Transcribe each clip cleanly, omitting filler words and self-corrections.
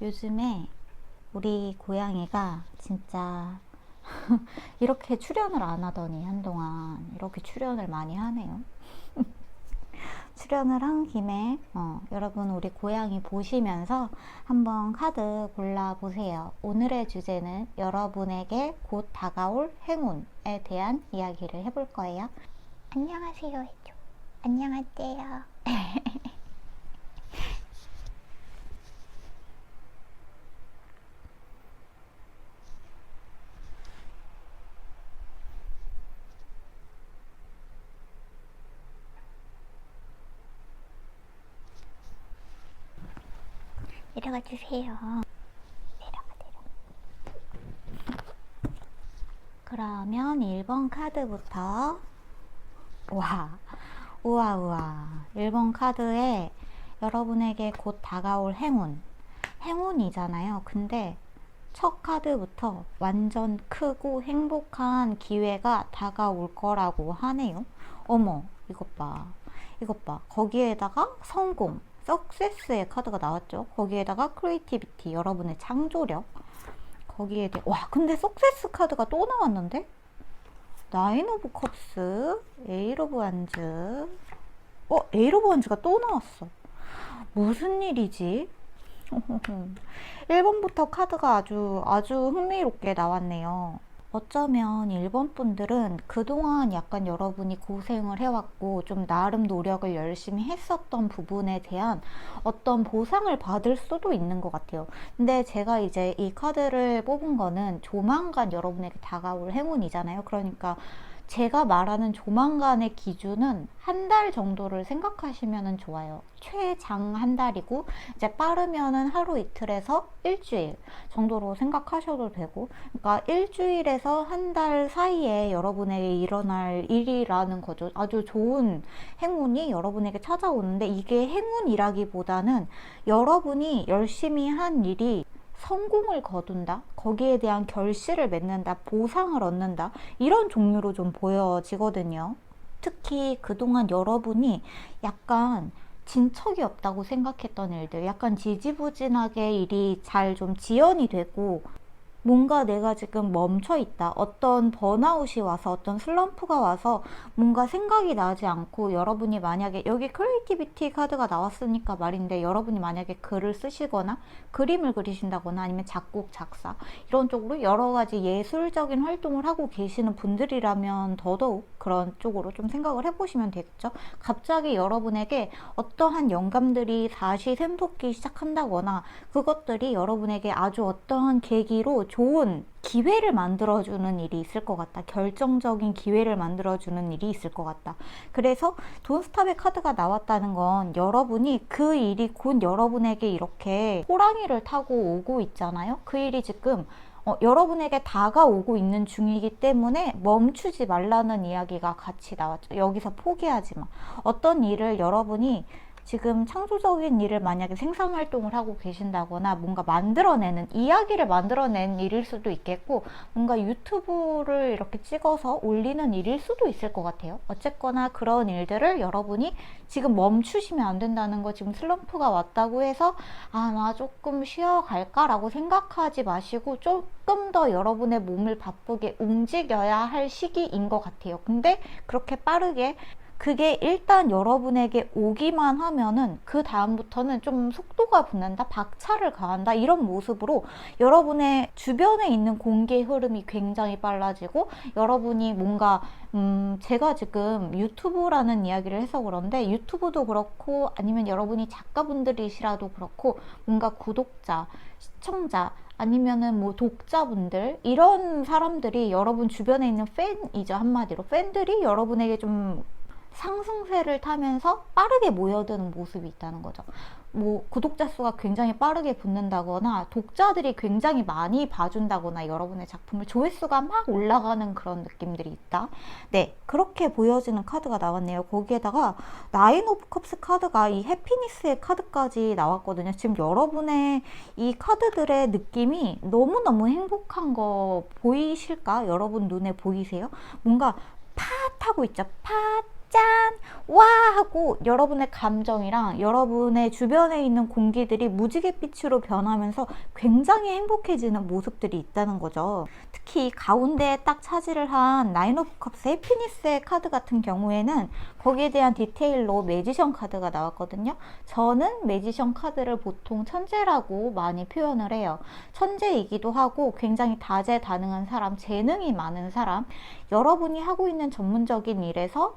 요즘에 우리 고양이가 진짜 이렇게 출연을 안 하더니 한동안 이렇게 출연을 많이 하네요. 출연을 한 김에 여러분 우리 고양이 보시면서 한번 카드 골라보세요. 오늘의 주제는 여러분에게 곧 다가올 행운에 대한 이야기를 해볼 거예요. 안녕하세요 해줘. 안녕하세요. 내려가 주세요. 내려가. 그러면 1번 카드부터. 우와 1번 카드에 여러분에게 곧 다가올 행운이잖아요. 근데 첫 카드부터 완전 크고 행복한 기회가 다가올 거라고 하네요. 어머, 이것 봐. 거기에다가 성공, 석세스의 카드가 나왔죠. 거기에다가 크리에이티비티, 여러분의 창조력. 거기에 대해 근데 석세스 카드가 또 나왔는데? 나인 오브 컵스, 에이트 오브 완즈. 에이트 오브 완즈가 또 나왔어. 무슨 일이지? 1번부터 카드가 아주 흥미롭게 나왔네요. 어쩌면 1번 분들은 그동안 약간 여러분이 고생을 해왔고 좀 나름 노력을 열심히 했었던 부분에 대한 어떤 보상을 받을 수도 있는 것 같아요. 근데 제가 이제 이 카드를 뽑은 거는 조만간 여러분에게 다가올 행운이잖아요. 그러니까 제가 말하는 조만간의 기준은 한 달 정도를 생각하시면 좋아요. 최장 한 달이고 이제 빠르면은 하루 이틀에서 일주일 정도로 생각하셔도 되고, 그러니까 일주일에서 한 달 사이에 여러분에게 일어날 일이라는 거죠. 아주 좋은 행운이 여러분에게 찾아오는데, 이게 행운이라기보다는 여러분이 열심히 한 일이 성공을 거둔다, 거기에 대한 결실을 맺는다, 보상을 얻는다, 이런 종류로 좀 보여지거든요. 특히 그동안 여러분이 약간 진척이 없다고 생각했던 일들, 약간 지지부진하게 일이 잘 좀 지연이 되고 뭔가 내가 지금 멈춰 있다, 어떤 번아웃이 와서 어떤 슬럼프가 와서 뭔가 생각이 나지 않고, 여러분이 만약에 여기 크리에이티비티 카드가 나왔으니까 말인데, 여러분이 만약에 글을 쓰시거나 그림을 그리신다거나 아니면 작곡 작사 이런 쪽으로 여러 가지 예술적인 활동을 하고 계시는 분들이라면 더더욱 그런 쪽으로 좀 생각을 해보시면 되겠죠. 갑자기 여러분에게 어떠한 영감들이 다시 샘솟기 시작한다거나, 그것들이 여러분에게 아주 어떠한 계기로 좋은 기회를 만들어주는 일이 있을 것 같다. 결정적인 기회를 만들어주는 일이 있을 것 같다. 그래서 돈스탑의 카드가 나왔다는 건 여러분이 그 일이 곧 여러분에게 이렇게 호랑이를 타고 오고 있잖아요. 그 일이 지금 여러분에게 다가오고 있는 중이기 때문에 멈추지 말라는 이야기가 같이 나왔죠. 여기서 포기하지 마. 어떤 일을 여러분이 지금 창조적인 일을 만약에 생산활동을 하고 계신다거나 뭔가 만들어내는, 이야기를 만들어내는 일일 수도 있겠고, 뭔가 유튜브를 이렇게 찍어서 올리는 일일 수도 있을 것 같아요. 어쨌거나 그런 일들을 여러분이 지금 멈추시면 안 된다는 거. 지금 슬럼프가 왔다고 해서 나 조금 쉬어갈까 라고 생각하지 마시고 조금 더 여러분의 몸을 바쁘게 움직여야 할 시기인 것 같아요. 근데 그렇게 빠르게 그게 일단 여러분에게 오기만 하면은 그 다음부터는 좀 속도가 붙는다, 박차를 가한다, 이런 모습으로 여러분의 주변에 있는 공기의 흐름이 굉장히 빨라지고, 여러분이 뭔가 제가 지금 유튜브라는 이야기를 해서 그런데, 유튜브도 그렇고 아니면 여러분이 작가분들이시라도 그렇고, 뭔가 구독자, 시청자 아니면은 뭐 독자분들, 이런 사람들이 여러분 주변에 있는 팬이죠. 한마디로 팬들이 여러분에게 좀 상승세를 타면서 빠르게 모여드는 모습이 있다는 거죠. 뭐 구독자 수가 굉장히 빠르게 붙는다거나, 독자들이 굉장히 많이 봐준다거나, 여러분의 작품을 조회수가 막 올라가는 그런 느낌들이 있다. 네, 그렇게 보여지는 카드가 나왔네요. 거기에다가 나인 오브 컵스 카드가 이 해피니스의 카드까지 나왔거든요. 지금 여러분의 이 카드들의 느낌이 너무너무 행복한 거 보이실까? 여러분 눈에 보이세요? 뭔가 팟하고 있죠. 팟 짠! 와! 하고 여러분의 감정이랑 여러분의 주변에 있는 공기들이 무지갯빛으로 변하면서 굉장히 행복해지는 모습들이 있다는 거죠. 특히 가운데에 딱 차지를 한 나인 오브 컵스 해피니스의 카드 같은 경우에는 거기에 대한 디테일로 매지션 카드가 나왔거든요. 저는 매지션 카드를 보통 천재라고 많이 표현을 해요. 천재이기도 하고 굉장히 다재다능한 사람, 재능이 많은 사람, 여러분이 하고 있는 전문적인 일에서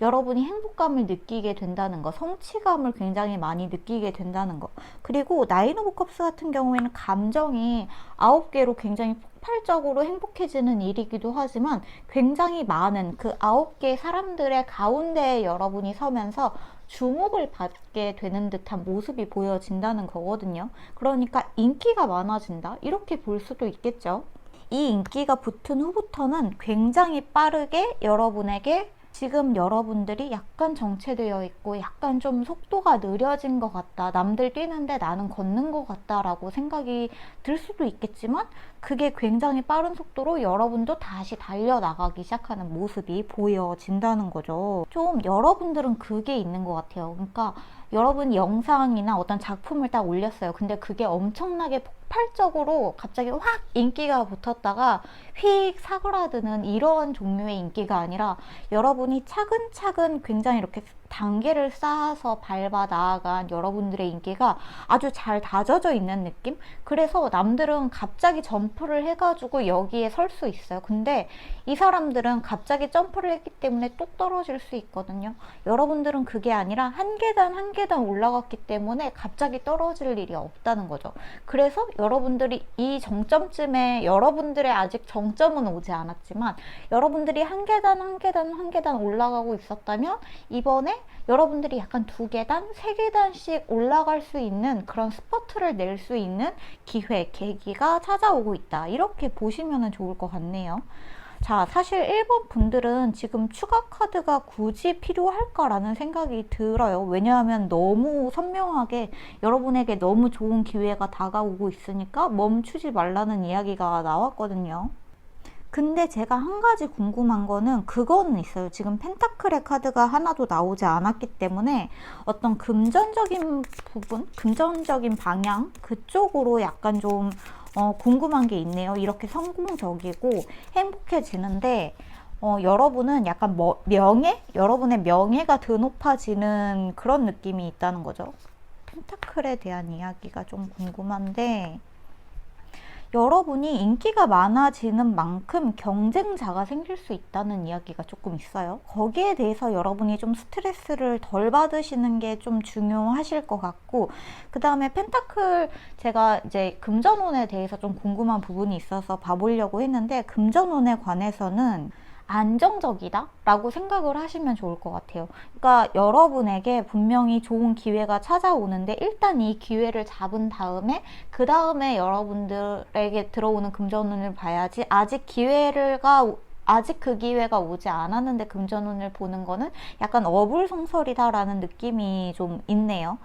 여러분이 행복감을 느끼게 된다는 거, 성취감을 굉장히 많이 느끼게 된다는 거. 그리고 나인 오브 컵스 같은 경우에는 감정이 9개로 굉장히 폭발적으로 행복해지는 일이기도 하지만 굉장히 많은 그 9개 사람들의 가운데에 여러분이 서면서 주목을 받게 되는 듯한 모습이 보여진다는 거거든요. 그러니까 인기가 많아진다, 이렇게 볼 수도 있겠죠. 이 인기가 붙은 후부터는 굉장히 빠르게 여러분에게 지금 여러분들이 약간 정체되어 있고 약간 좀 속도가 느려진 것 같다, 남들 뛰는데 나는 걷는 것 같다 라고 생각이 들 수도 있겠지만 그게 굉장히 빠른 속도로 여러분도 다시 달려나가기 시작하는 모습이 보여진다는 거죠. 좀 여러분들은 그게 있는 것 같아요. 그러니까 여러분 영상이나 어떤 작품을 딱 올렸어요. 근데 그게 엄청나게 폭발적으로 갑자기 확 인기가 붙었다가 휙 사그라드는 이런 종류의 인기가 아니라 여러분이 차근차근 굉장히 이렇게 단계를 쌓아서 밟아 나아간 여러분들의 인기가 아주 잘 다져져 있는 느낌? 그래서 남들은 갑자기 점프를 해가지고 여기에 설 수 있어요. 근데 이 사람들은 갑자기 점프를 했기 때문에 뚝 떨어질 수 있거든요. 여러분들은 그게 아니라 한 계단 한 계단 올라갔기 때문에 갑자기 떨어질 일이 없다는 거죠. 그래서 여러분들이 이 정점쯤에 여러분들의 아직 정점은 오지 않았지만 여러분들이 한 계단 한 계단 한 계단 올라가고 있었다면 이번에 여러분들이 약간 2계단, 3계단씩 올라갈 수 있는 그런 스퍼트를 낼 수 있는 기회, 계기가 찾아오고 있다. 이렇게 보시면 좋을 것 같네요. 자, 사실 1번 분들은 지금 추가 카드가 굳이 필요할까라는 생각이 들어요. 왜냐하면 너무 선명하게 여러분에게 너무 좋은 기회가 다가오고 있으니까 멈추지 말라는 이야기가 나왔거든요. 근데 제가 한 가지 궁금한 거는 그거는 있어요. 지금 펜타클의 카드가 하나도 나오지 않았기 때문에 어떤 금전적인 부분, 금전적인 방향 그쪽으로 약간 좀 궁금한 게 있네요. 이렇게 성공적이고 행복해지는데 여러분은 약간 명예? 여러분의 명예가 더 높아지는 그런 느낌이 있다는 거죠. 펜타클에 대한 이야기가 좀 궁금한데 여러분이 인기가 많아지는 만큼 경쟁자가 생길 수 있다는 이야기가 조금 있어요. 거기에 대해서 여러분이 좀 스트레스를 덜 받으시는 게 좀 중요하실 것 같고, 그 다음에 펜타클, 제가 이제 금전운에 대해서 좀 궁금한 부분이 있어서 봐보려고 했는데, 금전운에 관해서는 안정적이다 라고 생각을 하시면 좋을 것 같아요. 그러니까 여러분에게 분명히 좋은 기회가 찾아오는데 일단 이 기회를 잡은 다음에 그 다음에 여러분들에게 들어오는 금전운을 봐야지, 아직 그 기회가 오지 않았는데 금전운을 보는 거는 약간 어불성설이다라는 느낌이 좀 있네요.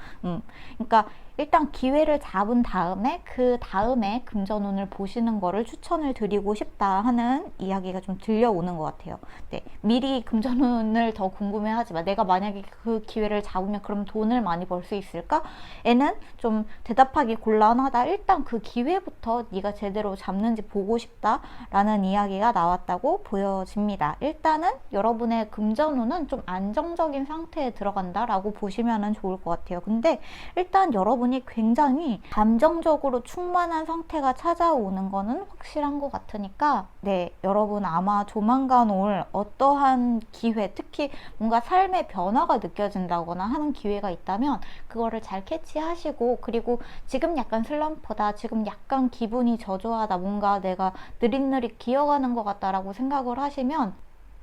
그러니까 일단 기회를 잡은 다음에 그 다음에 금전운을 보시는 거를 추천을 드리고 싶다 하는 이야기가 좀 들려오는 것 같아요. 네, 미리 금전운을 더 궁금해하지 마. 내가 만약에 그 기회를 잡으면 그럼 돈을 많이 벌 수 있을까? 에는 좀 대답하기 곤란하다. 일단 그 기회부터 네가 제대로 잡는지 보고 싶다라는 이야기가 나왔다고 보여집니다. 일단은 여러분의 금전운은 좀 안정적인 상태에 들어간다라고 보시면 좋을 것 같아요. 근데 일단 여러분이 굉장히 감정적으로 충만한 상태가 찾아오는 거는 확실한 것 같으니까 네, 여러분 아마 조만간 올 어떠한 기회, 특히 뭔가 삶의 변화가 느껴진다거나 하는 기회가 있다면 그거를 잘 캐치하시고, 그리고 지금 약간 슬럼프다, 지금 약간 기분이 저조하다, 뭔가 내가 느릿느릿 기어가는 것 같다라고 생각을 하시면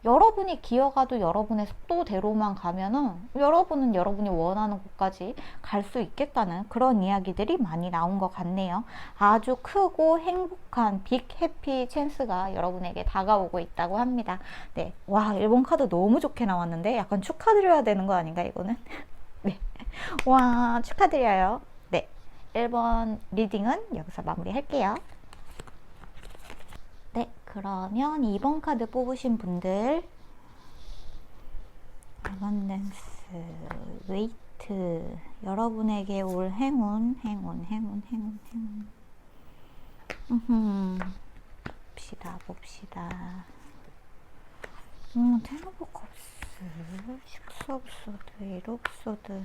여러분이 기어가도 여러분의 속도대로만 가면은 여러분은 여러분이 원하는 곳까지 갈 수 있겠다는 그런 이야기들이 많이 나온 것 같네요. 아주 크고 행복한 빅 해피 찬스가 여러분에게 다가오고 있다고 합니다. 네, 와, 일본 카드 너무 좋게 나왔는데 약간 축하드려야 되는 거 아닌가 이거는? 네, 와, 축하드려요. 네, 1번 리딩은 여기서 마무리할게요. 네, 그러면 2번 카드 뽑으신 분들 어반던스, 웨이트, 여러분에게 올 행운. 봅시다. 텐 오브 컵스, 식스 오브 소드, 에이트 오브 소드.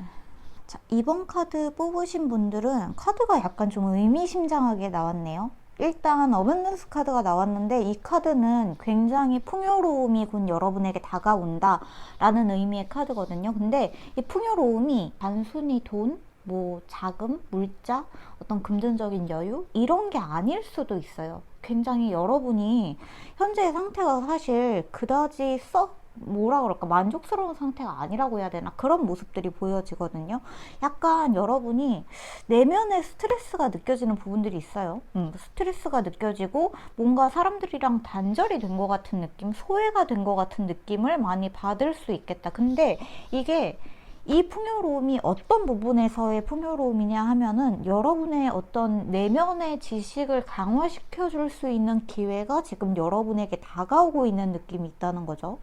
자, 이번 카드 뽑으신 분들은 카드가 약간 좀 의미심장하게 나왔네요. 일단 어벤져스 카드가 나왔는데 이 카드는 굉장히 풍요로움이 곧 여러분에게 다가온다 라는 의미의 카드거든요. 근데 이 풍요로움이 단순히 돈, 뭐 자금, 물자, 어떤 금전적인 여유 이런 게 아닐 수도 있어요. 굉장히 여러분이 현재의 상태가 사실 그다지 뭐라 그럴까, 만족스러운 상태가 아니라고 해야 되나, 그런 모습들이 보여지거든요. 약간 여러분이 내면의 스트레스가 느껴지는 부분들이 있어요. 스트레스가 느껴지고 뭔가 사람들이랑 단절이 된 것 같은 느낌, 소외가 된 것 같은 느낌을 많이 받을 수 있겠다. 근데 이게 이 풍요로움이 어떤 부분에서의 풍요로움이냐 하면은 여러분의 어떤 내면의 지식을 강화시켜 줄 수 있는 기회가 지금 여러분에게 다가오고 있는 느낌이 있다는 거죠.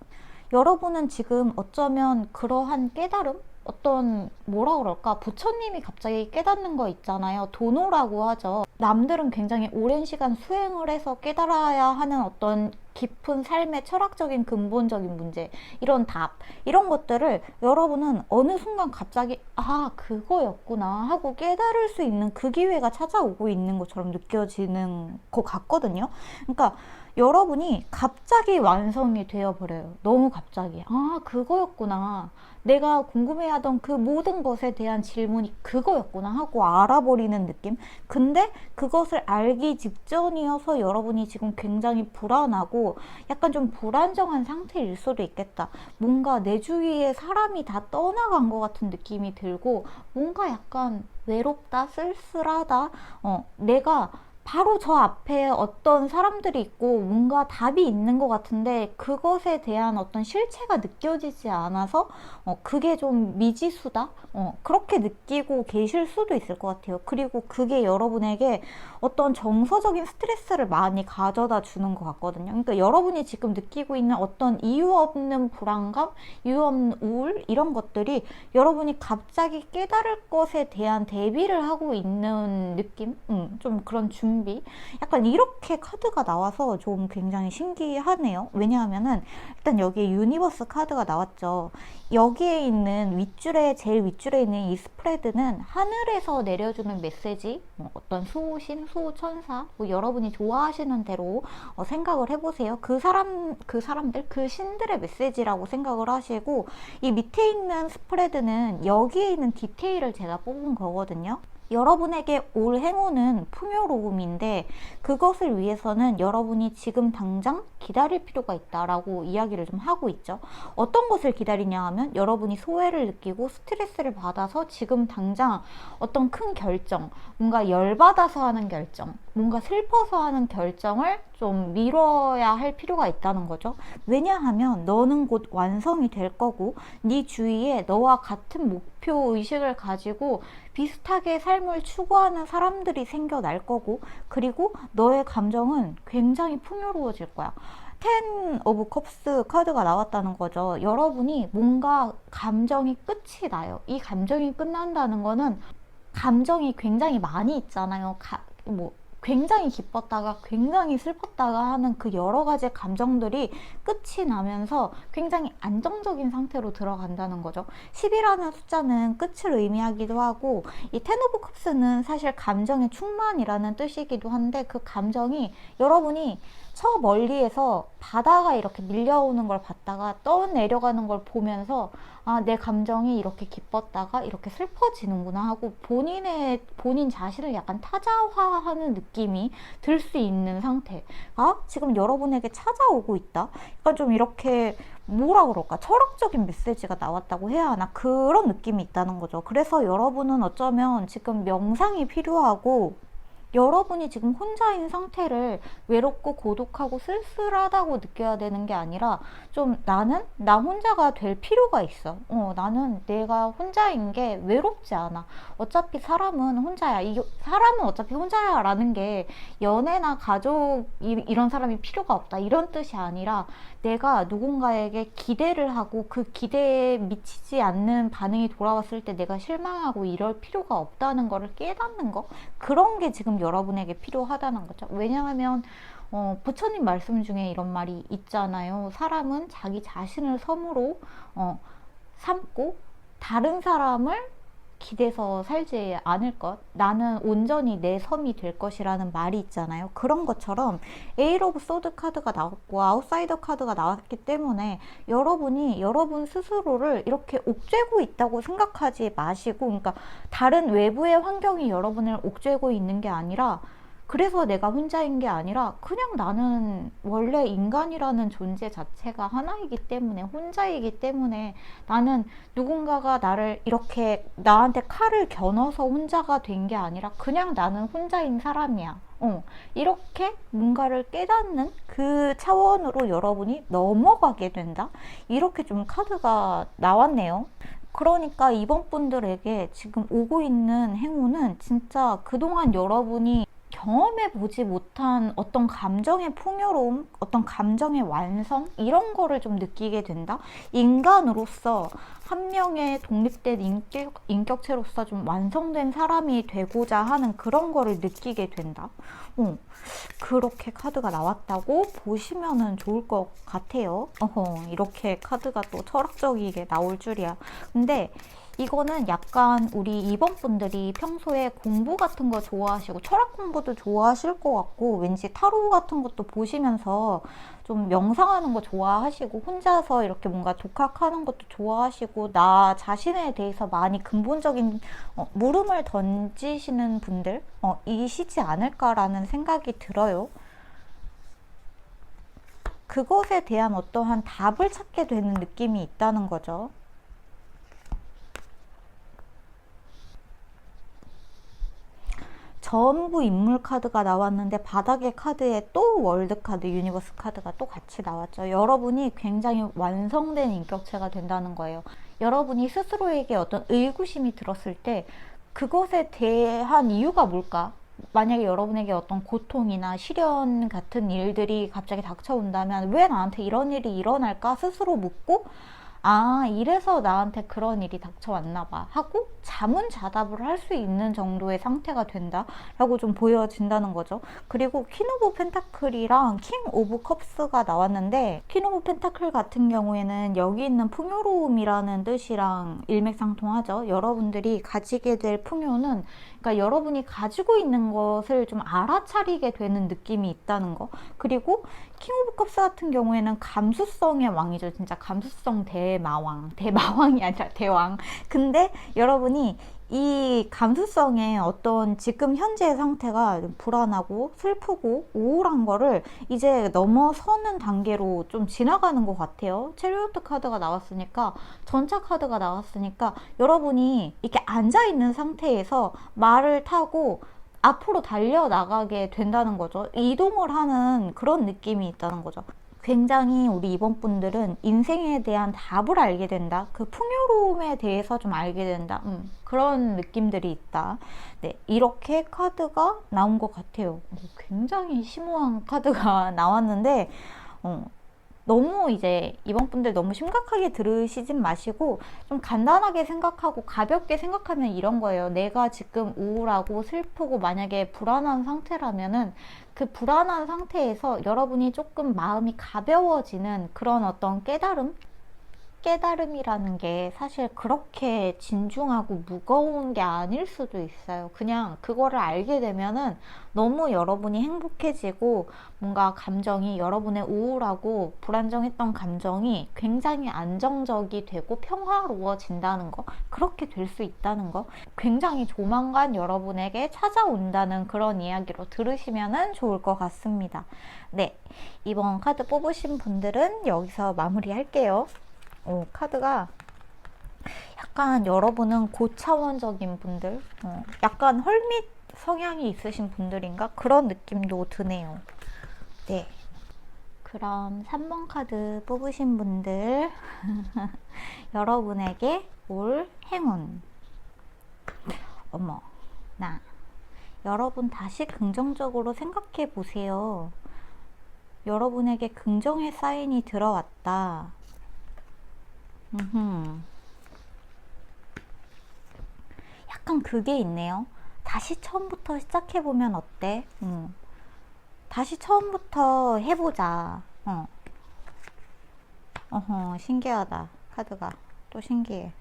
여러분은 지금 어쩌면 그러한 깨달음? 어떤 뭐라 그럴까, 부처님이 갑자기 깨닫는 거 있잖아요. 도노라고 하죠. 남들은 굉장히 오랜 시간 수행을 해서 깨달아야 하는 어떤 깊은 삶의 철학적인 근본적인 문제, 이런 답, 이런 것들을 여러분은 어느 순간 갑자기 그거였구나 하고 깨달을 수 있는 그 기회가 찾아오고 있는 것처럼 느껴지는 것 같거든요. 그러니까 여러분이 갑자기 완성이 되어버려요. 너무 갑자기. 그거였구나. 내가 궁금해하던 그 모든 것에 대한 질문이 그거였구나 하고 알아버리는 느낌. 근데 그것을 알기 직전이어서 여러분이 지금 굉장히 불안하고 약간 좀 불안정한 상태일 수도 있겠다. 뭔가 내 주위에 사람이 다 떠나간 것 같은 느낌이 들고 뭔가 약간 외롭다, 쓸쓸하다. 내가 바로 저 앞에 어떤 사람들이 있고 뭔가 답이 있는 것 같은데 그것에 대한 어떤 실체가 느껴지지 않아서 그게 좀 미지수다? 그렇게 느끼고 계실 수도 있을 것 같아요. 그리고 그게 여러분에게 어떤 정서적인 스트레스를 많이 가져다 주는 것 같거든요. 그러니까 여러분이 지금 느끼고 있는 어떤 이유 없는 불안감, 이유 없는 우울, 이런 것들이 여러분이 갑자기 깨달을 것에 대한 대비를 하고 있는 느낌? 좀 그런 준비? 약간 이렇게 카드가 나와서 좀 굉장히 신기하네요. 왜냐하면은 일단 여기에 유니버스 카드가 나왔죠. 여기에 있는 제일 윗줄에 있는 이 스프레드는 하늘에서 내려주는 메시지, 어떤 수호신, 수호천사, 뭐 여러분이 좋아하시는 대로 생각을 해보세요. 그 사람들, 그 신들의 메시지라고 생각을 하시고, 이 밑에 있는 스프레드는 여기에 있는 디테일을 제가 뽑은 거거든요. 여러분에게 올 행운은 풍요로움인데 그것을 위해서는 여러분이 지금 당장 기다릴 필요가 있다라고 이야기를 좀 하고 있죠. 어떤 것을 기다리냐 하면 여러분이 소외를 느끼고 스트레스를 받아서 지금 당장 어떤 큰 결정, 뭔가 열받아서 하는 결정, 뭔가 슬퍼서 하는 결정을 좀 미뤄야 할 필요가 있다는 거죠. 왜냐하면 너는 곧 완성이 될 거고 네 주위에 너와 같은 목표 의식을 가지고 비슷하게 삶을 추구하는 사람들이 생겨날 거고, 그리고 너의 감정은 굉장히 풍요로워질 거야. 텐 오브 컵스 카드가 나왔다는 거죠. 여러분이 뭔가 감정이 끝이 나요. 이 감정이 끝난다는 거는 감정이 굉장히 많이 있잖아요. 굉장히 기뻤다가 굉장히 슬펐다가 하는 그 여러 가지 감정들이 끝이 나면서 굉장히 안정적인 상태로 들어간다는 거죠. 10이라는 숫자는 끝을 의미하기도 하고, 이 텐 오브 컵스는 사실 감정의 충만이라는 뜻이기도 한데, 그 감정이 여러분이 저 멀리에서 바다가 이렇게 밀려오는 걸 봤다가 떠내려가는 걸 보면서 내 감정이 이렇게 기뻤다가 이렇게 슬퍼지는구나 하고 본인 자신을 약간 타자화하는 느낌이 들 수 있는 상태가 지금 여러분에게 찾아오고 있다. 그러니까 좀 이렇게 뭐라 그럴까, 철학적인 메시지가 나왔다고 해야 하나, 그런 느낌이 있다는 거죠. 그래서 여러분은 어쩌면 지금 명상이 필요하고 여러분이 지금 혼자인 상태를 외롭고 고독하고 쓸쓸하다고 느껴야 되는 게 아니라 좀 나는 나 혼자가 될 필요가 있어. 나는 내가 혼자인 게 외롭지 않아. 어차피 사람은 혼자야. 사람은 어차피 혼자야 라는 게 연애나 가족 이런 사람이 필요가 없다 이런 뜻이 아니라 내가 누군가에게 기대를 하고 그 기대에 미치지 않는 반응이 돌아왔을 때 내가 실망하고 이럴 필요가 없다는 거를 깨닫는 거, 그런 게 지금 여러분에게 필요하다는 거죠. 왜냐하면 부처님 말씀 중에 이런 말이 있잖아요. 사람은 자기 자신을 섬으로 삼고 다른 사람을 기대서 살지 않을 것, 나는 온전히 내 섬이 될 것이라는 말이 있잖아요. 그런 것처럼 에일 오브 소드 카드가 나왔고 아웃사이더 카드가 나왔기 때문에 여러분이 여러분 스스로를 이렇게 옥죄고 있다고 생각하지 마시고, 그러니까 다른 외부의 환경이 여러분을 옥죄고 있는 게 아니라, 그래서 내가 혼자인 게 아니라 그냥 나는 원래 인간이라는 존재 자체가 하나이기 때문에, 혼자이기 때문에, 나는 누군가가 나를 이렇게 나한테 칼을 겨눠서 혼자가 된 게 아니라 그냥 나는 혼자인 사람이야. 이렇게 뭔가를 깨닫는 그 차원으로 여러분이 넘어가게 된다. 이렇게 좀 카드가 나왔네요. 그러니까 이번 분들에게 지금 오고 있는 행운은 진짜 그동안 여러분이 경험해 보지 못한 어떤 감정의 풍요로움, 어떤 감정의 완성, 이런 거를 좀 느끼게 된다. 인간으로서 한 명의 독립된 인격체로서 좀 완성된 사람이 되고자 하는 그런 거를 느끼게 된다. 그렇게 카드가 나왔다고 보시면은 좋을 것 같아요. 이렇게 카드가 또 철학적이게 나올 줄이야. 근데 이거는 약간 우리 2번 분들이 평소에 공부 같은 거 좋아하시고 철학 공부도 좋아하실 것 같고, 왠지 타로 같은 것도 보시면서 좀 명상하는 거 좋아하시고 혼자서 이렇게 뭔가 독학하는 것도 좋아하시고 나 자신에 대해서 많이 근본적인 물음을 던지시는 분들 이시지 않을까라는 생각이 들어요. 그것에 대한 어떠한 답을 찾게 되는 느낌이 있다는 거죠. 전부 인물 카드가 나왔는데 바닥의 카드에 또 월드 카드, 유니버스 카드가 또 같이 나왔죠. 여러분이 굉장히 완성된 인격체가 된다는 거예요. 여러분이 스스로에게 어떤 의구심이 들었을 때 그것에 대한 이유가 뭘까? 만약에 여러분에게 어떤 고통이나 시련 같은 일들이 갑자기 닥쳐온다면 왜 나한테 이런 일이 일어날까 스스로 묻고, 이래서 나한테 그런 일이 닥쳐왔나 봐 하고 자문자답을 할 수 있는 정도의 상태가 된다 라고 좀 보여진다는 거죠. 그리고 퀸 오브 펜타클이랑 킹 오브 컵스가 나왔는데, 퀸 오브 펜타클 같은 경우에는 여기 있는 풍요로움이라는 뜻이랑 일맥상통하죠. 여러분들이 가지게 될 풍요는, 그러니까 여러분이 가지고 있는 것을 좀 알아차리게 되는 느낌이 있다는 거. 그리고 킹 오브 컵스 같은 경우에는 감수성의 왕이죠. 진짜 감수성 대마왕이 아니라 대왕. 근데 여러분이 이 감수성의 어떤 지금 현재의 상태가 불안하고 슬프고 우울한 거를 이제 넘어서는 단계로 좀 지나가는 것 같아요. 체리오트 카드가 나왔으니까, 전차 카드가 나왔으니까 여러분이 이렇게 앉아있는 상태에서 말을 타고 앞으로 달려나가게 된다는 거죠. 이동을 하는 그런 느낌이 있다는 거죠. 굉장히 우리 이번 분들은 인생에 대한 답을 알게 된다. 그 풍요로움에 대해서 좀 알게 된다. 그런 느낌들이 있다. 네, 이렇게 카드가 나온 것 같아요. 굉장히 심오한 카드가 나왔는데, 너무 이제 이번 분들 너무 심각하게 들으시진 마시고 좀 간단하게 생각하고 가볍게 생각하면 이런 거예요. 내가 지금 우울하고 슬프고 만약에 불안한 상태라면은 그 불안한 상태에서 여러분이 조금 마음이 가벼워지는 그런 어떤 깨달음이라는 게 사실 그렇게 진중하고 무거운 게 아닐 수도 있어요. 그냥 그거를 알게 되면은 너무 여러분이 행복해지고 뭔가 감정이, 여러분의 우울하고 불안정했던 감정이 굉장히 안정적이 되고 평화로워진다는 거, 그렇게 될 수 있다는 거, 굉장히 조만간 여러분에게 찾아온다는 그런 이야기로 들으시면 좋을 것 같습니다. 네, 이번 카드 뽑으신 분들은 여기서 마무리할게요. 카드가 약간 여러분은 고차원적인 분들, 약간 성향이 있으신 분들인가? 그런 느낌도 드네요. 네. 그럼 3번 카드 뽑으신 분들 여러분에게 올 행운. 어머, 나 여러분 다시 긍정적으로 생각해 보세요. 여러분에게 긍정의 사인이 들어왔다. 약간 그게 있네요. 다시 처음부터 시작해보면 어때? 다시 처음부터 해보자. 신기하다. 카드가 또 신기해.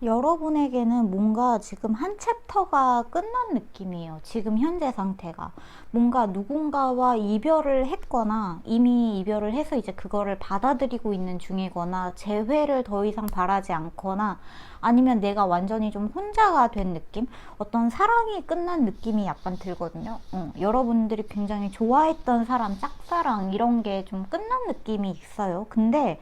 여러분에게는 뭔가 지금 한 챕터가 끝난 느낌이에요. 지금 현재 상태가. 뭔가 누군가와 이별을 했거나 이미 이별을 해서 이제 그거를 받아들이고 있는 중이거나 재회를 더 이상 바라지 않거나 아니면 내가 완전히 좀 혼자가 된 느낌? 어떤 사랑이 끝난 느낌이 약간 들거든요. 여러분들이 굉장히 좋아했던 사람, 짝사랑 이런 게 좀 끝난 느낌이 있어요. 근데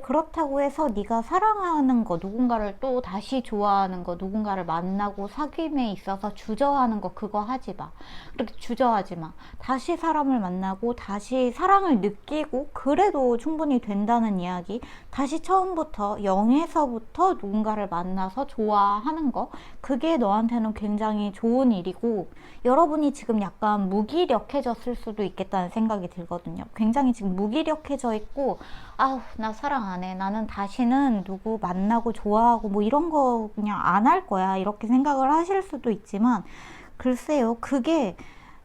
그렇다고 해서 네가 사랑하는 거, 누군가를 또 다시 좋아하는 거, 누군가를 만나고 사귐에 있어서 주저하는 거 그거 하지 마. 그렇게 주저하지 마. 다시 사람을 만나고 다시 사랑을 느끼고 그래도 충분히 된다는 이야기. 다시 처음부터 0에서부터 누군가를 만나서 좋아하는 거 그게 너한테는 굉장히 좋은 일이고 여러분이 지금 약간 무기력해졌을 수도 있겠다는 생각이 들거든요. 굉장히 지금 무기력해져 있고 아우 나 사랑 안 해. 나는 다시는 누구 만나고 좋아하고 뭐 이런 거 그냥 안 할 거야. 이렇게 생각을 하실 수도 있지만 글쎄요. 그게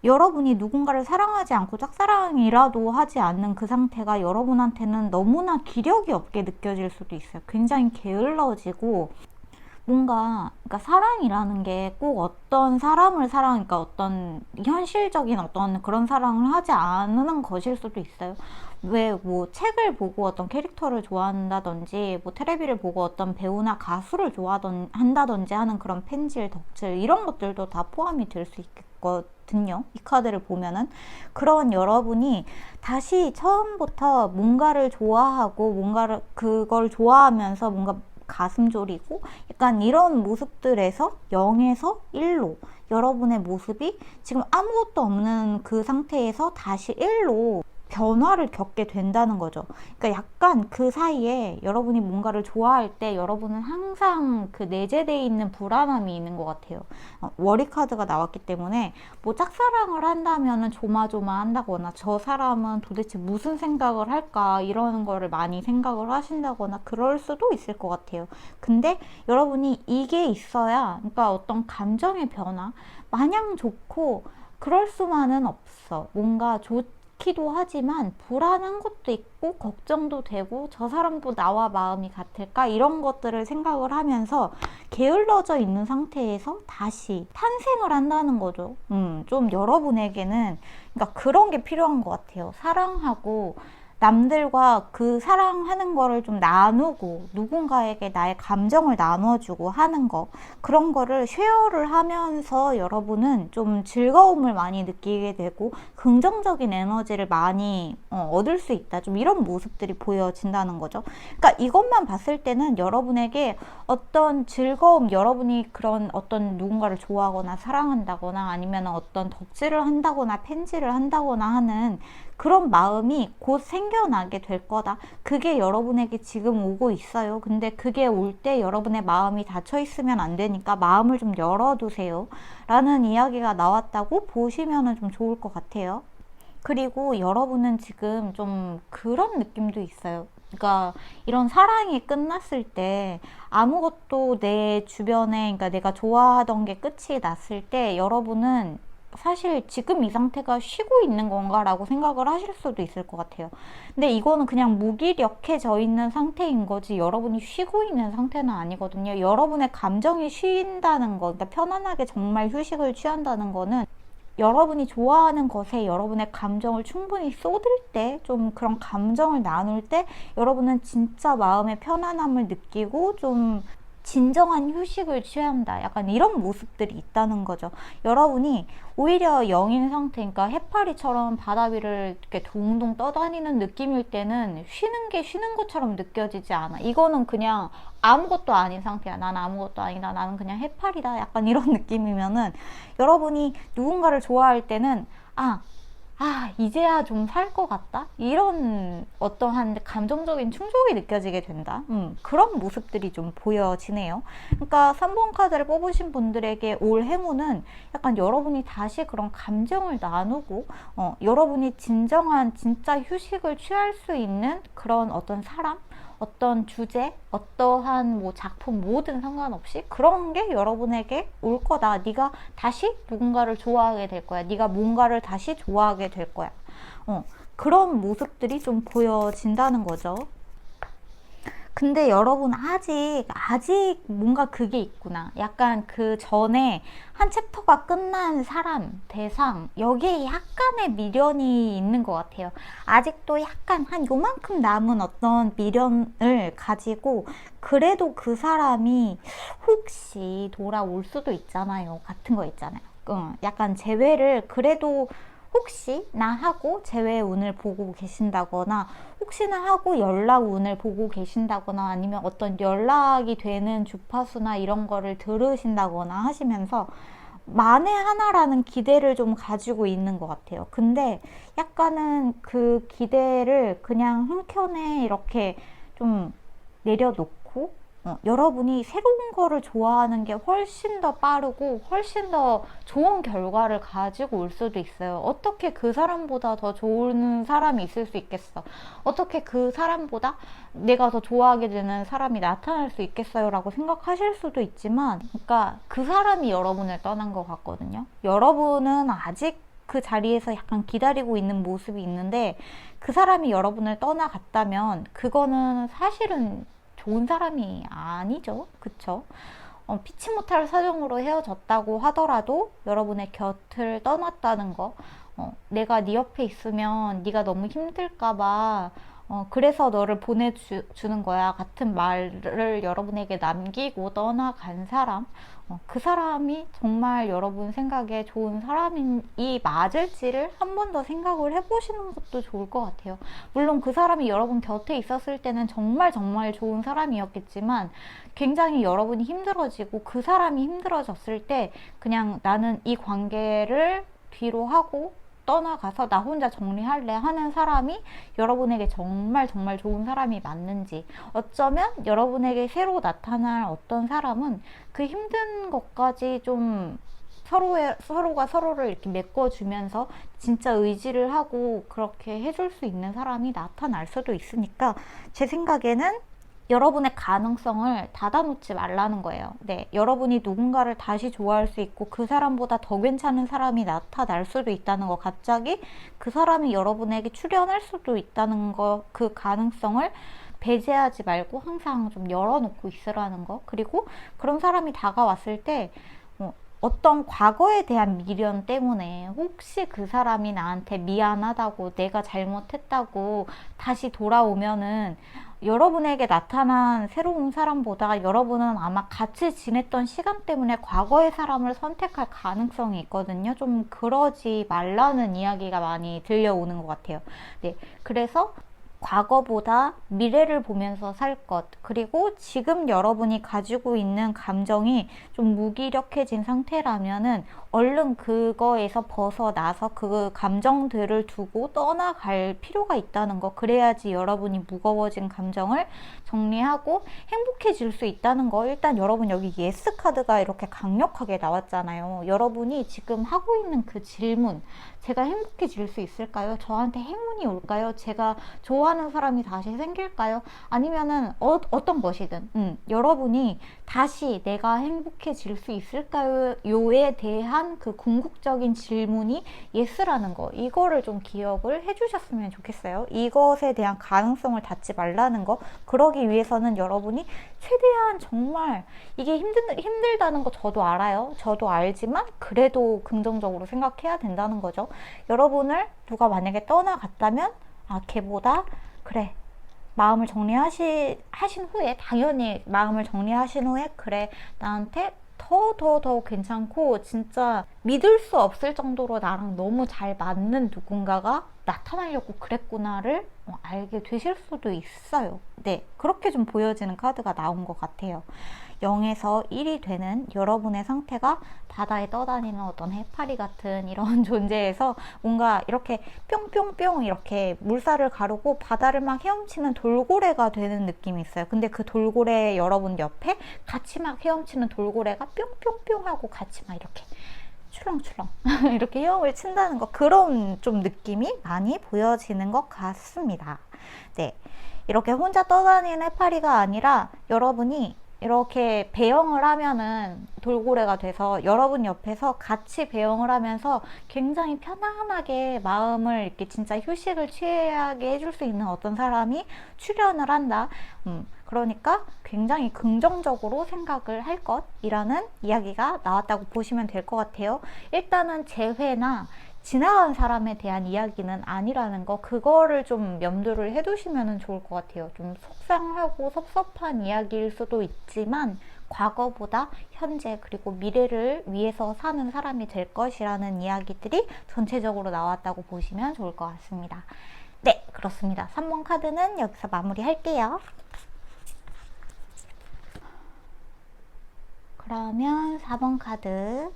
여러분이 누군가를 사랑하지 않고 짝사랑이라도 하지 않는 그 상태가 여러분한테는 너무나 기력이 없게 느껴질 수도 있어요. 굉장히 게을러지고 뭔가 그러니까 사랑이라는 게 꼭 어떤 사람을 그러니까 어떤 현실적인 어떤 그런 사랑을 하지 않는 것일 수도 있어요. 왜 뭐 책을 보고 어떤 캐릭터를 좋아한다든지 뭐 테레비를 보고 어떤 배우나 가수를 한다든지 하는 그런 팬질, 덕질 이런 것들도 다 포함이 될 수 있거든요. 이 카드를 보면은 그런 여러분이 다시 처음부터 뭔가를 좋아하고 뭔가를 그걸 좋아하면서 뭔가 가슴 졸이고 약간 이런 모습들에서 0에서 1로 여러분의 모습이 지금 아무것도 없는 그 상태에서 다시 1로 변화를 겪게 된다는 거죠. 그러니까 약간 그 사이에 여러분이 뭔가를 좋아할 때 여러분은 항상 그 내재되어 있는 불안함이 있는 것 같아요. 워리 카드가 나왔기 때문에 뭐 짝사랑을 한다면은 조마조마한다거나 저 사람은 도대체 무슨 생각을 할까 이러는 거를 많이 생각을 하신다거나 그럴 수도 있을 것 같아요. 근데 여러분이 이게 있어야 그러니까 어떤 감정의 변화 마냥 좋고 그럴 수만은 없어. 뭔가 기도 하지만 불안한 것도 있고 걱정도 되고 저 사람도 나와 마음이 같을까 이런 것들을 생각을 하면서 게을러져 있는 상태에서 다시 탄생을 한다는 거죠. 좀 여러분에게는 그러니까 그런 게 필요한 것 같아요. 사랑하고 남들과 그 사랑하는 거를 좀 나누고 누군가에게 나의 감정을 나눠주고 하는 거 그런 거를 쉐어를 하면서 여러분은 좀 즐거움을 많이 느끼게 되고 긍정적인 에너지를 많이 얻을 수 있다. 좀 이런 모습들이 보여진다는 거죠. 그러니까 이것만 봤을 때는 여러분에게 어떤 즐거움, 여러분이 그런 어떤 누군가를 좋아하거나 사랑한다거나 아니면 어떤 덕질을 한다거나 팬질을 한다거나 하는 그런 마음이 곧 생겨나게 될 거다. 그게 여러분에게 지금 오고 있어요. 근데 그게 올 때 여러분의 마음이 닫혀 있으면 안 되니까 마음을 좀 열어두세요. 라는 이야기가 나왔다고 보시면 좀 좋을 것 같아요. 그리고 여러분은 지금 좀 그런 느낌도 있어요. 그러니까 이런 사랑이 끝났을 때 아무것도 내 주변에 그러니까 내가 좋아하던 게 끝이 났을 때 여러분은 사실 지금 이 상태가 쉬고 있는 건가라고 생각을 하실 수도 있을 것 같아요. 근데 이거는 그냥 무기력해져 있는 상태인 거지 여러분이 쉬고 있는 상태는 아니거든요. 여러분의 감정이 쉰다는 거, 그러니까 편안하게 정말 휴식을 취한다는 거는 여러분이 좋아하는 것에 여러분의 감정을 충분히 쏟을 때, 좀 그런 감정을 나눌 때 여러분은 진짜 마음의 편안함을 느끼고 좀 진정한 휴식을 취해야 한다. 약간 이런 모습들이 있다는 거죠. 여러분이 오히려 영인 상태, 그러니까 해파리처럼 바다 위를 이렇게 동동 떠다니는 느낌일 때는 쉬는 게 쉬는 것처럼 느껴지지 않아. 이거는 그냥 아무것도 아닌 상태야. 나는 아무것도 아니다. 나는 그냥 해파리다. 약간 이런 느낌이면은, 여러분이 누군가를 좋아할 때는 이제야 좀 살 것 같다? 이런 어떠한 감정적인 충족이 느껴지게 된다. 그런 모습들이 좀 보여지네요. 그러니까 3번 카드를 뽑으신 분들에게 올 행운은 약간 여러분이 다시 그런 감정을 나누고, 여러분이 진정한 진짜 휴식을 취할 수 있는 그런 어떤 사람? 어떤 주제, 어떠한 뭐 작품, 뭐든 상관없이 그런 게 여러분에게 올 거다. 네가 다시 누군가를 좋아하게 될 거야. 네가 뭔가를 다시 좋아하게 될 거야. 그런 모습들이 좀 보여진다는 거죠. 근데 여러분 아직 뭔가 그게 있구나. 약간 그 전에 한 챕터가 끝난 사람, 대상, 여기에 약간의 미련이 있는 것 같아요. 아직도 약간 한 요만큼 남은 어떤 미련을 가지고, 그래도 그 사람이 혹시 돌아올 수도 있잖아요. 같은 거 있잖아요. 약간 재회를 그래도 혹시 나 하고 재회 운을 보고 계신다거나, 혹시나 하고 연락 운을 보고 계신다거나, 아니면 어떤 연락이 되는 주파수나 이런 거를 들으신다거나 하시면서 만에 하나라는 기대를 좀 가지고 있는 것 같아요. 근데 약간은 그 기대를 그냥 한켠에 이렇게 좀 내려놓고, 여러분이 새로운 거를 좋아하는 게 훨씬 더 빠르고 훨씬 더 좋은 결과를 가지고 올 수도 있어요. 어떻게 그 사람보다 더 좋은 사람이 있을 수 있겠어? 어떻게 그 사람보다 내가 더 좋아하게 되는 사람이 나타날 수 있겠어요? 라고 생각하실 수도 있지만, 그러니까 그 사람이 여러분을 떠난 것 같거든요. 여러분은 아직 그 자리에서 약간 기다리고 있는 모습이 있는데, 그 사람이 여러분을 떠나갔다면 그거는 사실은 좋은 사람이 아니죠. 그쵸? 피치 못할 사정으로 헤어졌다고 하더라도 여러분의 곁을 떠났다는 거, 내가 네 옆에 있으면 네가 너무 힘들까봐 그래서 너를 보내주는 거야 같은 말을 여러분에게 남기고 떠나간 사람, 그 사람이 정말 여러분 생각에 좋은 사람이 맞을지를 한 번 더 생각을 해보시는 것도 좋을 것 같아요. 물론 그 사람이 여러분 곁에 있었을 때는 정말 정말 좋은 사람이었겠지만, 굉장히 여러분이 힘들어지고 그 사람이 힘들어졌을 때 그냥 나는 이 관계를 뒤로 하고 떠나가서 나 혼자 정리할래 하는 사람이 여러분에게 정말 정말 좋은 사람이 맞는지, 어쩌면 여러분에게 새로 나타날 어떤 사람은 그 힘든 것까지 좀 서로가 서로를 이렇게 메꿔주면서 진짜 의지를 하고 그렇게 해줄 수 있는 사람이 나타날 수도 있으니까, 제 생각에는 여러분의 가능성을 닫아놓지 말라는 거예요. 네, 여러분이 누군가를 다시 좋아할 수 있고 그 사람보다 더 괜찮은 사람이 나타날 수도 있다는 거, 갑자기 그 사람이 여러분에게 출연할 수도 있다는 거, 그 가능성을 배제하지 말고 항상 좀 열어놓고 있으라는 거. 그리고 그런 사람이 다가왔을 때 어떤 과거에 대한 미련 때문에 혹시 그 사람이 나한테 미안하다고, 내가 잘못했다고 다시 돌아오면은, 여러분에게 나타난 새로운 사람보다 여러분은 아마 같이 지냈던 시간 때문에 과거의 사람을 선택할 가능성이 있거든요. 좀 그러지 말라는 이야기가 많이 들려오는 것 같아요. 네, 그래서 과거보다 미래를 보면서 살 것, 그리고 지금 여러분이 가지고 있는 감정이 좀 무기력해진 상태라면은 얼른 그거에서 벗어나서 그 감정들을 두고 떠나갈 필요가 있다는 거. 그래야지 여러분이 무거워진 감정을 정리하고 행복해질 수 있다는 거. 일단 여러분 여기 예스 카드가 이렇게 강력하게 나왔잖아요. 여러분이 지금 하고 있는 그 질문, 제가 행복해질 수 있을까요? 저한테 행운이 올까요? 제가 좋아하는 사람이 다시 생길까요? 아니면은 어떤 것이든 여러분이 다시 내가 행복해질 수 있을까요?에 대한 그 궁극적인 질문이 예스라는 거, 이거를 좀 기억을 해주셨으면 좋겠어요. 이것에 대한 가능성을 닫지 말라는 거. 그러기 위해서는 여러분이 최대한, 정말 이게 힘들다는 거 저도 알아요. 저도 알지만 그래도 긍정적으로 생각해야 된다는 거죠. 여러분을 누가 만약에 떠나갔다면, 걔보다 그래, 마음을 하신 후에, 당연히 마음을 정리하신 후에, 그래, 나한테 더 괜찮고 진짜 믿을 수 없을 정도로 나랑 너무 잘 맞는 누군가가 나타나려고 그랬구나를 알게 되실 수도 있어요. 네, 그렇게 좀 보여지는 카드가 나온 것 같아요. 0에서 1이 되는 여러분의 상태가 바다에 떠다니는 어떤 해파리 같은 이런 존재에서 뭔가 이렇게 뿅뿅뿅 이렇게 물살을 가르고 바다를 막 헤엄치는 돌고래가 되는 느낌이 있어요. 근데 그 돌고래 여러분 옆에 같이 막 헤엄치는 돌고래가 뿅뿅뿅 하고 같이 막 이렇게 출렁출렁 이렇게 헤엄을 친다는 거, 그런 좀 느낌이 많이 보여지는 것 같습니다. 네, 이렇게 혼자 떠다니는 해파리가 아니라 여러분이 이렇게 배영을 하면은 돌고래가 돼서 여러분 옆에서 같이 배영을 하면서 굉장히 편안하게 마음을 이렇게 진짜 휴식을 취하게 해줄 수 있는 어떤 사람이 출연을 한다. 그러니까 굉장히 긍정적으로 생각을 할 것이라는 이야기가 나왔다고 보시면 될 것 같아요. 일단은 재회나 지나간 사람에 대한 이야기는 아니라는 거, 그거를 좀 염두를 해두시면 좋을 것 같아요. 좀 속상하고 섭섭한 이야기일 수도 있지만 과거보다 현재 그리고 미래를 위해서 사는 사람이 될 것이라는 이야기들이 전체적으로 나왔다고 보시면 좋을 것 같습니다. 네, 그렇습니다. 3번 카드는 여기서 마무리할게요. 그러면 4번 카드.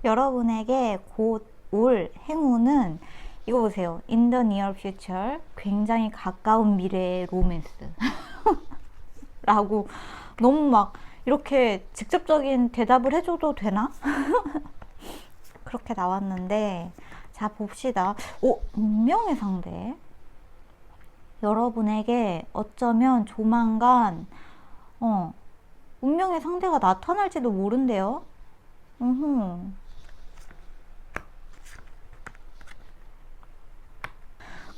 여러분에게 곧 올 행운은 이거 보세요. In the near future. 굉장히 가까운 미래의 로맨스. 라고 너무 막 이렇게 직접적인 대답을 해줘도 되나? 그렇게 나왔는데, 자, 봅시다. 오, 운명의 상대. 여러분에게 어쩌면 조만간 운명의 상대가 나타날지도 모른대요.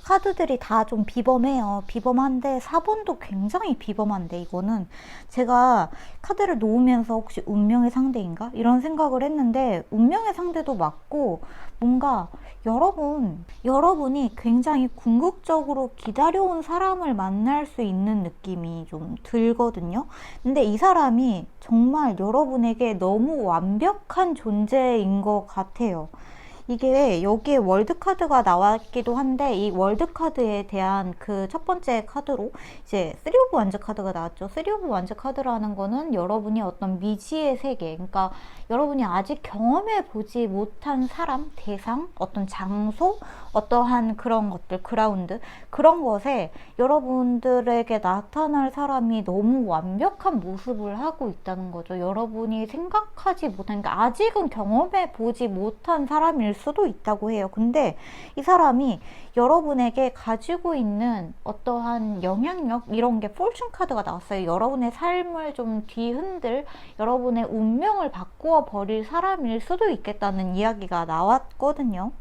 카드들이 다 좀 비범해요. 비범한데 4번도 굉장히 비범한데, 이거는 제가 카드를 놓으면서 혹시 운명의 상대인가? 이런 생각을 했는데 운명의 상대도 맞고, 뭔가 여러분이 굉장히 궁극적으로 기다려온 사람을 만날 수 있는 느낌이 좀 들거든요. 근데 이 사람이 정말 여러분에게 너무 완벽한 존재인 것 같아요. 이게 여기에 월드카드가 나왔기도 한데, 이 월드카드에 대한 그 첫 번째 카드로 이제 3 오브 완즈 카드가 나왔죠. 3 오브 완즈 카드라는 거는 여러분이 어떤 미지의 세계, 그러니까 여러분이 아직 경험해 보지 못한 사람, 대상, 어떤 장소, 어떠한 그런 것들, 그라운드, 그런 것에 여러분들에게 나타날 사람이 너무 완벽한 모습을 하고 있다는 거죠. 여러분이 생각하지 못한, 그러니까 아직은 경험해 보지 못한 사람일 수도 있다고 해요. 근데 이 사람이 여러분에게 가지고 있는 어떠한 영향력, 이런 게 포춘 카드가 나왔어요. 여러분의 삶을 좀 뒤흔들, 여러분의 운명을 바꾸어 버릴 사람일 수도 있겠다는 이야기가 나왔거든요.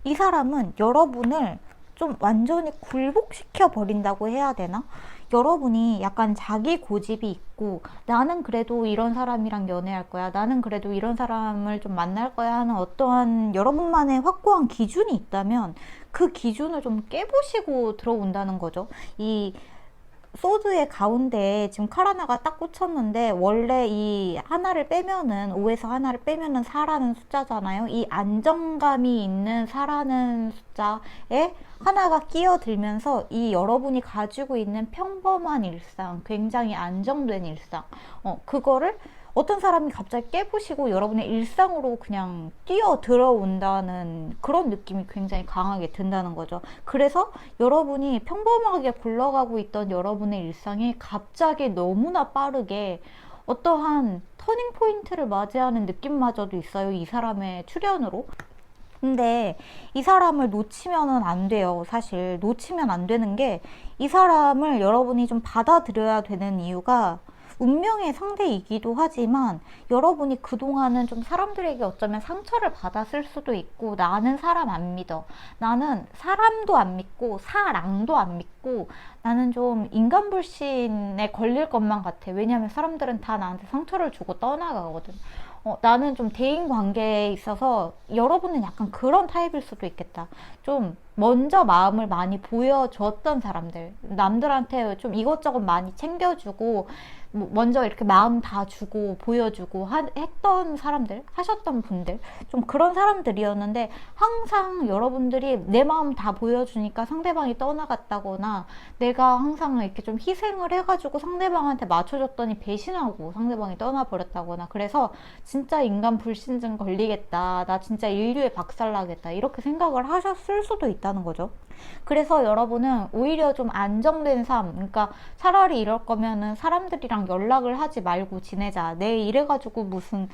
이 사람은 여러분을 좀 완전히 굴복시켜 버린다고 해야 되나? 여러분이 약간 자기 고집이 있고, 나는 그래도 이런 사람이랑 연애할 거야, 나는 그래도 이런 사람을 좀 만날 거야 하는 어떠한 여러분만의 확고한 기준이 있다면 그 기준을 좀 깨부시고 들어온다는 거죠. 이 소드의 가운데에 지금 칼 하나가 딱 꽂혔는데, 원래 이 하나를 빼면은, 5에서 하나를 빼면은 4라는 숫자잖아요. 이 안정감이 있는 4라는 숫자에 하나가 끼어들면서 이 여러분이 가지고 있는 평범한 일상, 굉장히 안정된 일상, 그거를 어떤 사람이 갑자기 깨부시고 여러분의 일상으로 그냥 뛰어 들어온다는 그런 느낌이 굉장히 강하게 든다는 거죠. 그래서 여러분이 평범하게 굴러가고 있던 여러분의 일상이 갑자기 너무나 빠르게 어떠한 터닝 포인트를 맞이하는 느낌마저도 있어요. 이 사람의 출연으로. 근데 이 사람을 놓치면은 안 돼요. 사실 놓치면 안 되는 게, 이 사람을 여러분이 좀 받아들여야 되는 이유가 운명의 상대이기도 하지만, 여러분이 그동안은 좀 사람들에게 어쩌면 상처를 받았을 수도 있고, 나는 사람 안 믿어, 나는 사람도 안 믿고 사랑도 안 믿고, 나는 좀 인간불신에 걸릴 것만 같아. 왜냐면 사람들은 다 나한테 상처를 주고 떠나가거든. 나는 좀 대인 관계에 있어서 여러분은 약간 그런 타입일 수도 있겠다. 좀 먼저 마음을 많이 보여줬던 사람들, 남들한테 좀 이것저것 많이 챙겨주고 뭐 먼저 이렇게 마음 다 주고 보여주고 했던 사람들, 하셨던 분들, 좀 그런 사람들이었는데, 항상 여러분들이 내 마음 다 보여주니까 상대방이 떠나갔다거나, 내가 항상 이렇게 좀 희생을 해가지고 상대방한테 맞춰줬더니 배신하고 상대방이 떠나버렸다거나, 그래서 진짜 인간 불신증 걸리겠다, 나 진짜 인류에 박살나겠다, 이렇게 생각을 하셨을 수도 있다는 거죠. 그래서 여러분은 오히려 좀 안정된 삶, 그러니까 차라리 이럴 거면은 사람들이랑 연락을 하지 말고 지내자. 내 이래가지고 무슨,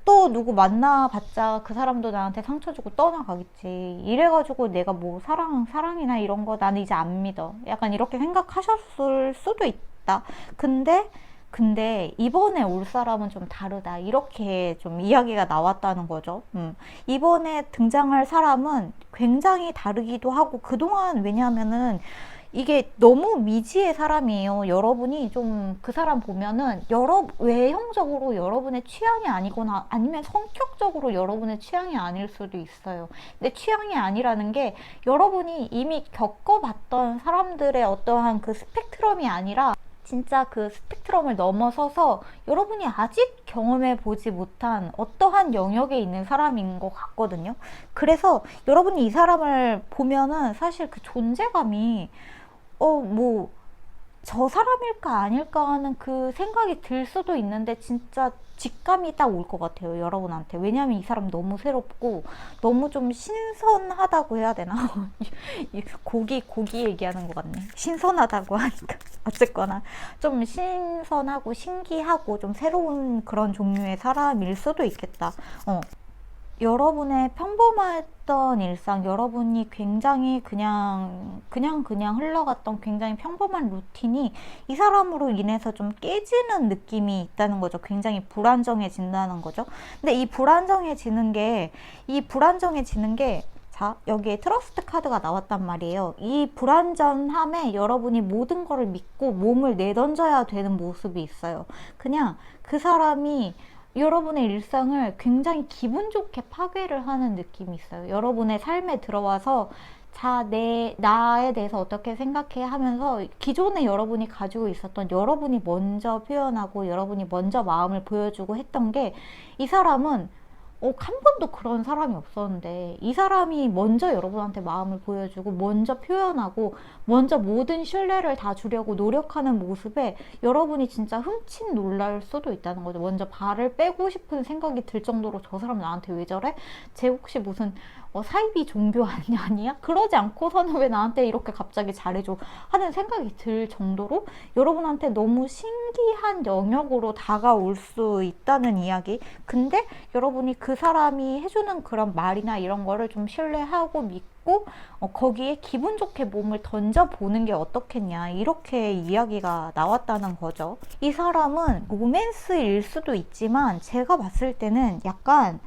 또 누구 만나봤자 그 사람도 나한테 상처 주고 떠나가겠지. 이래가지고 내가 뭐 사랑이나 이런 거 나는 이제 안 믿어. 약간 이렇게 생각하셨을 수도 있다. 근데 이번에 올 사람은 좀 다르다. 이렇게 좀 이야기가 나왔다는 거죠. 이번에 등장할 사람은 굉장히 다르기도 하고, 그동안 왜냐하면은 이게 너무 미지의 사람이에요. 여러분이 좀 그 사람 보면은 외형적으로 여러분의 취향이 아니거나 아니면 성격적으로 여러분의 취향이 아닐 수도 있어요. 근데 취향이 아니라는 게 여러분이 이미 겪어봤던 사람들의 어떠한 그 스펙트럼이 아니라 진짜 그 스펙트럼을 넘어서서 여러분이 아직 경험해 보지 못한 어떠한 영역에 있는 사람인 것 같거든요. 그래서 여러분이 이 사람을 보면은 사실 그 존재감이 뭐 저 사람일까 아닐까 하는 그 생각이 들 수도 있는데, 진짜 직감이 딱 올 것 같아요, 여러분한테. 왜냐면 이 사람 너무 새롭고 너무 좀 신선하다고 해야 되나? 고기 얘기하는 것 같네. 신선하다고 하니까. 어쨌거나 좀 신선하고 신기하고 좀 새로운 그런 종류의 사람일 수도 있겠다. 여러분의 평범했던 일상, 여러분이 굉장히 그냥 흘러갔던 굉장히 평범한 루틴이 이 사람으로 인해서 좀 깨지는 느낌이 있다는 거죠. 굉장히 불안정해진다는 거죠. 근데 이 불안정해지는 게 자, 여기에 트러스트 카드가 나왔단 말이에요. 이 불안전함에 여러분이 모든 거를 믿고 몸을 내던져야 되는 모습이 있어요. 그냥 그 사람이 여러분의 일상을 굉장히 기분 좋게 파괴를 하는 느낌이 있어요. 여러분의 삶에 들어와서 나에 대해서 어떻게 생각해 하면서 기존에 여러분이 가지고 있었던, 여러분이 먼저 표현하고 여러분이 먼저 마음을 보여주고 했던 게, 이 사람은 한 번도 그런 사람이 없었는데 이 사람이 먼저 여러분한테 마음을 보여주고 먼저 표현하고 먼저 모든 신뢰를 다 주려고 노력하는 모습에 여러분이 진짜 흠칫 놀랄 수도 있다는 거죠. 먼저 발을 빼고 싶은 생각이 들 정도로, 저 사람 나한테 왜 저래? 쟤 혹시 무슨 사이비 종교 아니야? 그러지 않고서는 왜 나한테 이렇게 갑자기 잘해줘? 하는 생각이 들 정도로 여러분한테 너무 신기한 영역으로 다가올 수 있다는 이야기. 근데 여러분이 그 사람이 해주는 그런 말이나 이런 거를 좀 신뢰하고 믿고 거기에 기분 좋게 몸을 던져보는 게 어떻겠냐, 이렇게 이야기가 나왔다는 거죠. 이 사람은 로맨스일 수도 있지만 제가 봤을 때는 약간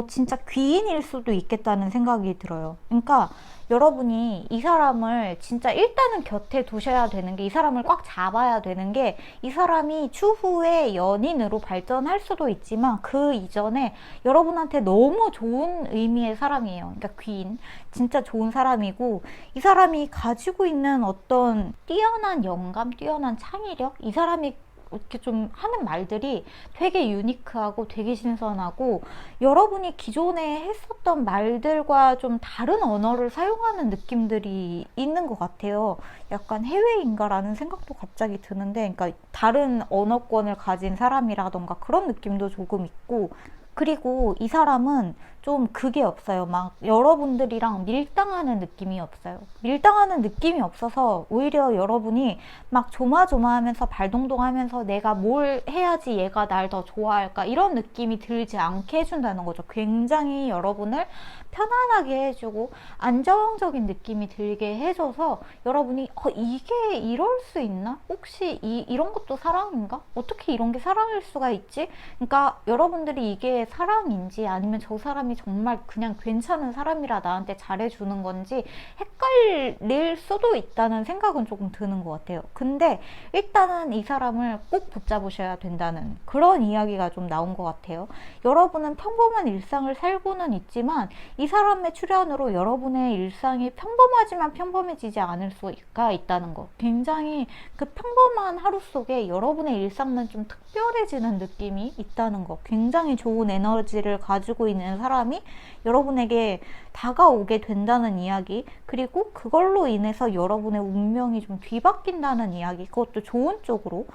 진짜 귀인일 수도 있겠다는 생각이 들어요. 그러니까 여러분이 이 사람을 진짜 일단은 곁에 두셔야 되는 게, 이 사람을 꽉 잡아야 되는 게, 이 사람이 추후에 연인으로 발전할 수도 있지만 그 이전에 여러분한테 너무 좋은 의미의 사람이에요. 그러니까 귀인, 진짜 좋은 사람이고, 이 사람이 가지고 있는 어떤 뛰어난 영감, 뛰어난 창의력, 이 사람이 이렇게 좀 하는 말들이 되게 유니크하고 되게 신선하고, 여러분이 기존에 했었던 말들과 좀 다른 언어를 사용하는 느낌들이 있는 것 같아요. 약간 해외인가라는 생각도 갑자기 드는데, 그러니까 다른 언어권을 가진 사람이라던가 그런 느낌도 조금 있고, 그리고 이 사람은 좀 그게 없어요. 막 여러분들이랑 밀당하는 느낌이 없어요. 밀당하는 느낌이 없어서 오히려 여러분이 막 조마조마하면서 발동동하면서 내가 뭘 해야지 얘가 날 더 좋아할까, 이런 느낌이 들지 않게 해준다는 거죠. 굉장히 여러분을 편안하게 해주고 안정적인 느낌이 들게 해줘서 여러분이 이게 이럴 수 있나? 혹시 이런 것도 사랑인가? 어떻게 이런 게 사랑일 수가 있지? 그러니까 여러분들이 이게 사랑인지 아니면 저 사람이 정말 그냥 괜찮은 사람이라 나한테 잘해주는 건지 헷갈릴 수도 있다는 생각은 조금 드는 것 같아요. 근데 일단은 이 사람을 꼭 붙잡으셔야 된다는 그런 이야기가 좀 나온 것 같아요. 여러분은 평범한 일상을 살고는 있지만 이 사람의 출현으로 여러분의 일상이 평범하지만 평범해지지 않을 수가 있다는 거. 굉장히 그 평범한 하루 속에 여러분의 일상은 좀 특별해지는 느낌이 있다는 거. 굉장히 좋은 에너지를 가지고 있는 사람이 여러분에게 다가오게 된다는 이야기, 그리고 그걸로 인해서 여러분의 운명이 좀 뒤바뀐다는 이야기, 그것도 좋은 쪽으로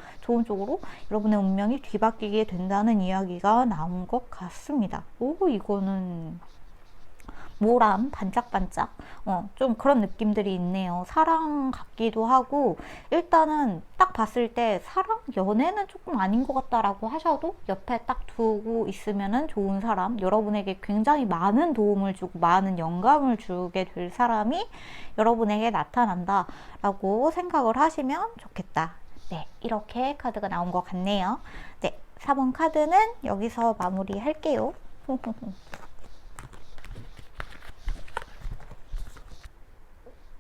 여러분의 운명이 뒤바뀌게 된다는 이야기가 나온 것 같습니다. 오, 이거는 모람 반짝반짝 좀 그런 느낌들이 있네요. 사랑 같기도 하고, 일단은 딱 봤을 때 사랑? 연애는 조금 아닌 것 같다라고 하셔도 옆에 딱 두고 있으면은 좋은 사람, 여러분에게 굉장히 많은 도움을 주고 많은 영감을 주게 될 사람이 여러분에게 나타난다 라고 생각을 하시면 좋겠다. 네, 이렇게 카드가 나온 것 같네요. 네, 4번 카드는 여기서 마무리 할게요.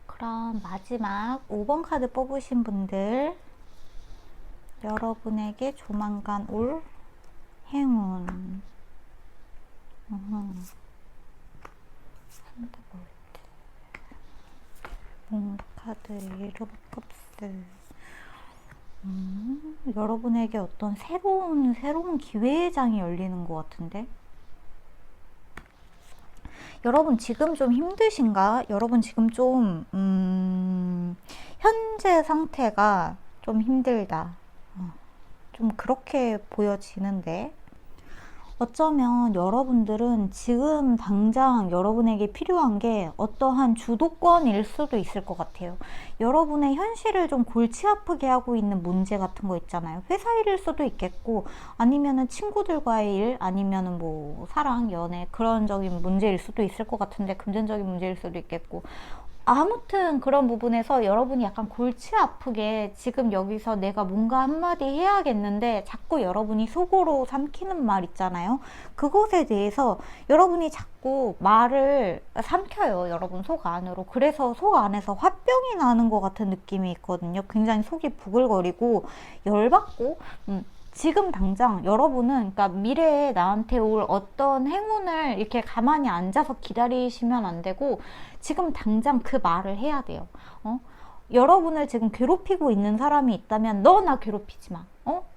그럼 마지막 5번 카드 뽑으신 분들, 여러분에게 조만간 올 행운. 산더볼트, 몽카드, 일곱컵스. 여러분에게 어떤 새로운 기회의 장이 열리는 것 같은데? 여러분 지금 좀 힘드신가? 여러분 지금 좀 현재 상태가 좀 힘들다. 좀 그렇게 보여지는데, 어쩌면 여러분들은 지금 당장 여러분에게 필요한 게 어떠한 주도권일 수도 있을 것 같아요. 여러분의 현실을 좀 골치 아프게 하고 있는 문제 같은 거 있잖아요. 회사 일일 수도 있겠고, 아니면은 친구들과의 일, 아니면은 뭐 사랑, 연애, 그런 적인 문제일 수도 있을 것 같은데, 금전적인 문제일 수도 있겠고, 아무튼 그런 부분에서 여러분이 약간 골치 아프게 지금 여기서 내가 뭔가 한마디 해야겠는데 자꾸 여러분이 속으로 삼키는 말 있잖아요. 그것에 대해서 여러분이 자꾸 말을 삼켜요. 여러분 속 안으로. 그래서 속 안에서 화병이 나는 것 같은 느낌이 있거든요. 굉장히 속이 부글거리고 열받고, 지금 당장 여러분은, 그러니까 미래에 나한테 올 어떤 행운을 이렇게 가만히 앉아서 기다리시면 안 되고, 지금 당장 그 말을 해야 돼요. 여러분을 지금 괴롭히고 있는 사람이 있다면 너 나 괴롭히지 마.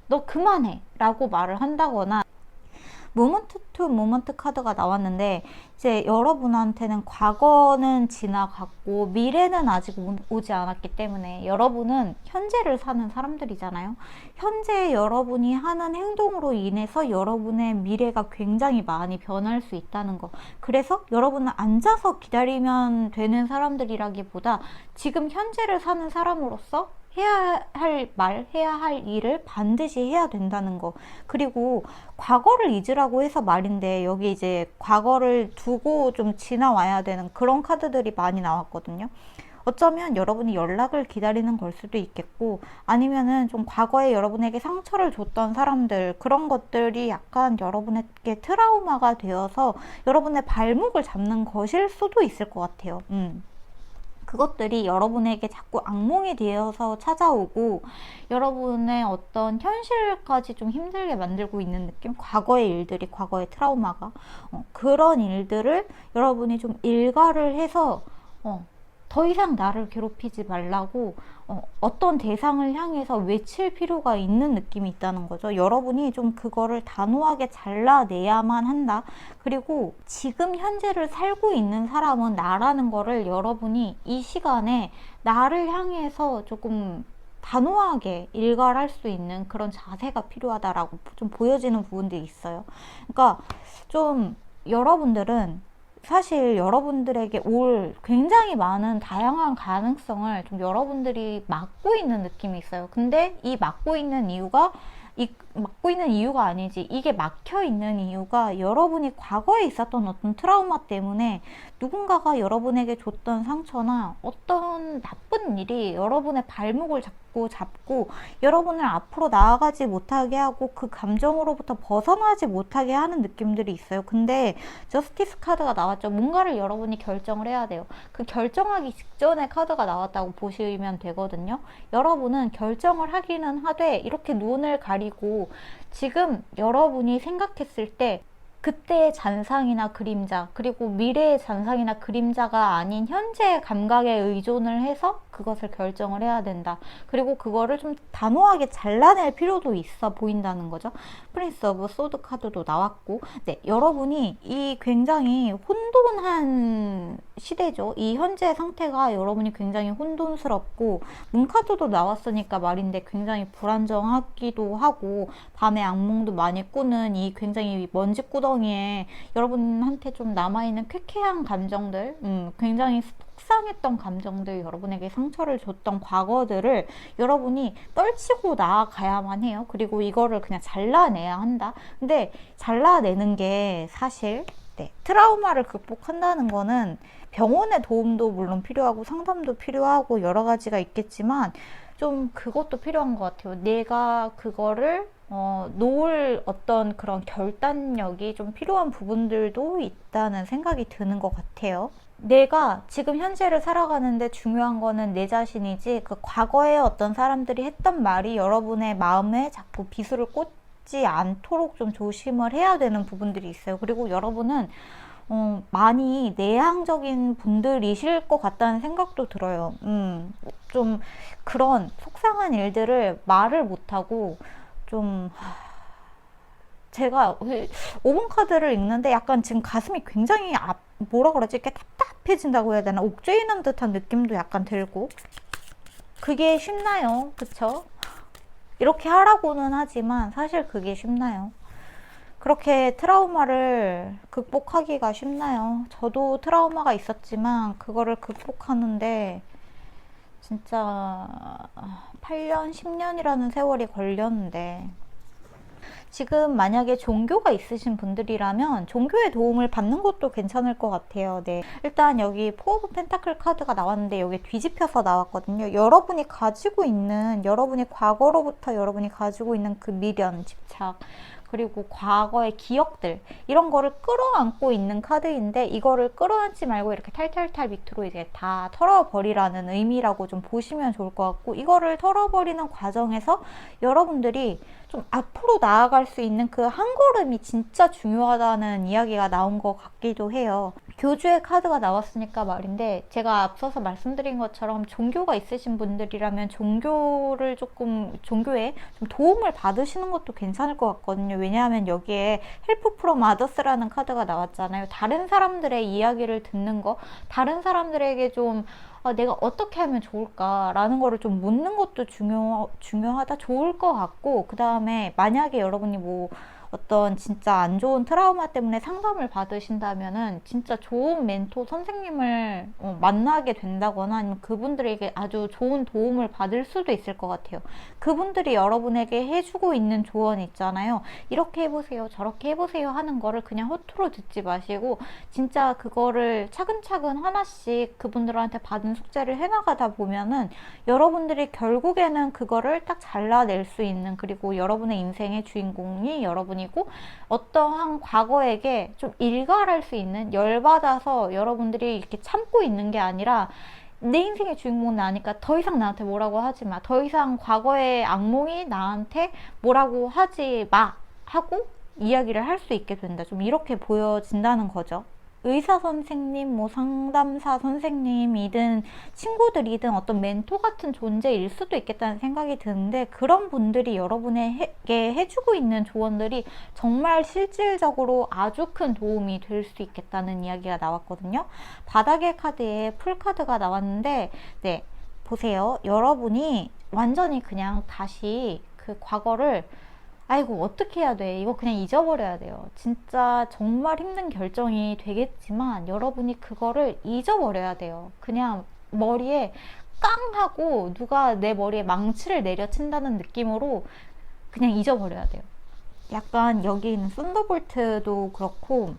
너 그만해 라고 말을 한다거나, 모먼트 투 모먼트 카드가 나왔는데, 이제 여러분한테는 과거는 지나갔고 미래는 아직 오지 않았기 때문에 여러분은 현재를 사는 사람들이잖아요. 현재 여러분이 하는 행동으로 인해서 여러분의 미래가 굉장히 많이 변할 수 있다는 거. 그래서 여러분은 앉아서 기다리면 되는 사람들이라기보다 지금 현재를 사는 사람으로서 해야 할 말, 해야 할 일을 반드시 해야 된다는 거. 그리고 과거를 잊으라고 해서 말인데, 여기 이제 과거를 두고 좀 지나와야 되는 그런 카드들이 많이 나왔거든요. 어쩌면 여러분이 연락을 기다리는 걸 수도 있겠고, 아니면은 좀 과거에 여러분에게 상처를 줬던 사람들, 그런 것들이 약간 여러분에게 트라우마가 되어서 여러분의 발목을 잡는 것일 수도 있을 것 같아요. 그것들이 여러분에게 자꾸 악몽이 되어서 찾아오고 여러분의 어떤 현실까지 좀 힘들게 만들고 있는 느낌? 과거의 일들이, 과거의 트라우마가, 그런 일들을 여러분이 좀 일가를 해서 더 이상 나를 괴롭히지 말라고 어떤 대상을 향해서 외칠 필요가 있는 느낌이 있다는 거죠. 여러분이 좀 그거를 단호하게 잘라내야만 한다. 그리고 지금 현재를 살고 있는 사람은 나라는 거를 여러분이 이 시간에 나를 향해서 조금 단호하게 일갈할 수 있는 그런 자세가 필요하다라고 좀 보여지는 부분들이 있어요. 그러니까 좀 여러분들은 사실 여러분들에게 올 굉장히 많은 다양한 가능성을 좀 여러분들이 막고 있는 느낌이 있어요. 근데 이 막고 있는 이유가 막고 있는 이유가 아니지. 이게 막혀 있는 이유가 여러분이 과거에 있었던 어떤 트라우마 때문에 누군가가 여러분에게 줬던 상처나 어떤 나쁜 일이 여러분의 발목을 잡고 여러분을 앞으로 나아가지 못하게 하고 그 감정으로부터 벗어나지 못하게 하는 느낌들이 있어요. 근데 저스티스 카드가 나왔죠. 뭔가를 여러분이 결정을 해야 돼요. 그 결정하기 직전에 카드가 나왔다고 보시면 되거든요. 여러분은 결정을 하기는 하되 이렇게 눈을 가리고 지금 여러분이 생각했을 때 그때의 잔상이나 그림자, 그리고 미래의 잔상이나 그림자가 아닌 현재의 감각에 의존을 해서 그것을 결정을 해야 된다. 그리고 그거를 좀 단호하게 잘라낼 필요도 있어 보인다는 거죠. 프린스 오브 소드 카드도 나왔고, 네, 여러분이 이 굉장히 혼돈한 시대죠. 이 현재 상태가 여러분이 굉장히 혼돈스럽고, 문 카드도 나왔으니까 말인데 굉장히 불안정하기도 하고, 밤에 악몽도 많이 꾸는 이 굉장히 먼지구덩이에 여러분한테 좀 남아있는 쾌쾌한 감정들, 굉장히 속상했던 감정들, 여러분에게 상처를 줬던 과거들을 여러분이 떨치고 나아가야만 해요. 그리고 이거를 그냥 잘라내야 한다. 근데 잘라내는 게 사실 트라우마를 극복한다는 거는 병원의 도움도 물론 필요하고 상담도 필요하고 여러 가지가 있겠지만 좀 그것도 필요한 것 같아요. 내가 그거를 놓을 어떤 그런 결단력이 좀 필요한 부분들도 있다는 생각이 드는 것 같아요. 내가 지금 현재를 살아가는데 중요한 거는 내 자신이지 그 과거에 어떤 사람들이 했던 말이 여러분의 마음에 자꾸 비수를 꽂지 않도록 좀 조심을 해야 되는 부분들이 있어요. 그리고 여러분은 많이 내향적인 분들이실 것 같다는 생각도 들어요. 좀 그런 속상한 일들을 말을 못하고 좀 제가 5번 카드를 읽는데 약간 지금 가슴이 굉장히 뭐라 그러지? 이렇게 답답해진다고 해야 되나? 옥죄이는 듯한 느낌도 약간 들고 그게 쉽나요? 그쵸? 이렇게 하라고는 하지만 사실 그게 쉽나요? 그렇게 트라우마를 극복하기가 쉽나요? 저도 트라우마가 있었지만 그거를 극복하는데 진짜 8년, 10년이라는 세월이 걸렸는데 지금 만약에 종교가 있으신 분들이라면 종교의 도움을 받는 것도 괜찮을 것 같아요. 네. 일단 여기 포 오브 펜타클 카드가 나왔는데 여기 뒤집혀서 나왔거든요. 여러분이 가지고 있는, 여러분이 과거로부터 여러분이 가지고 있는 그 미련, 집착, 그리고 과거의 기억들 이런 거를 끌어안고 있는 카드인데 이거를 끌어안지 말고 이렇게 탈탈탈 밑으로 이제 다 털어버리라는 의미라고 좀 보시면 좋을 것 같고 이거를 털어버리는 과정에서 여러분들이 좀 앞으로 나아갈 수 있는 그 한 걸음이 진짜 중요하다는 이야기가 나온 것 같기도 해요. 교주의 카드가 나왔으니까 말인데 제가 앞서서 말씀드린 것처럼 종교가 있으신 분들이라면 종교에 좀 도움을 받으시는 것도 괜찮을 것 같거든요. 왜냐하면 여기에 헬프 프롬 아더스라는 카드가 나왔잖아요. 다른 사람들의 이야기를 듣는 거, 다른 사람들에게 좀 내가 어떻게 하면 좋을까라는 거를 좀 묻는 것도 중요하다, 좋을 것 같고 그 다음에 만약에 여러분이 뭐 어떤 진짜 안 좋은 트라우마 때문에 상담을 받으신다면은 진짜 좋은 멘토 선생님을 만나게 된다거나 아니면 그분들에게 아주 좋은 도움을 받을 수도 있을 것 같아요. 그분들이 여러분에게 해주고 있는 조언 있잖아요. 이렇게 해보세요, 저렇게 해보세요 하는 거를 그냥 허투루 듣지 마시고 진짜 그거를 차근차근 하나씩 그분들한테 받은 숙제를 해나가다 보면은 여러분들이 결국에는 그거를 딱 잘라낼 수 있는 그리고 여러분의 인생의 주인공이 여러분이고 어떠한 과거에게 좀 일갈할 수 있는 열받아서 여러분들이 이렇게 참고 있는 게 아니라 내 인생의 주인공은 나니까 더 이상 나한테 뭐라고 하지 마. 더 이상 과거의 악몽이 나한테 뭐라고 하지 마. 하고 이야기를 할 수 있게 된다. 좀 이렇게 보여진다는 거죠. 의사 선생님, 뭐 상담사 선생님이든 친구들이든 어떤 멘토 같은 존재일 수도 있겠다는 생각이 드는데 그런 분들이 여러분에게 해주고 있는 조언들이 정말 실질적으로 아주 큰 도움이 될 수 있겠다는 이야기가 나왔거든요. 바닥의 카드에 풀 카드가 나왔는데 네, 보세요. 여러분이 완전히 그냥 다시 그 과거를 아이고 어떻게 해야 돼, 이거 그냥 잊어버려야 돼요. 진짜 정말 힘든 결정이 되겠지만 여러분이 그거를 잊어버려야 돼요. 그냥 머리에 깡 하고 누가 내 머리에 망치를 내려친다는 느낌으로 그냥 잊어버려야 돼요. 약간 여기 있는 썬더볼트도 그렇고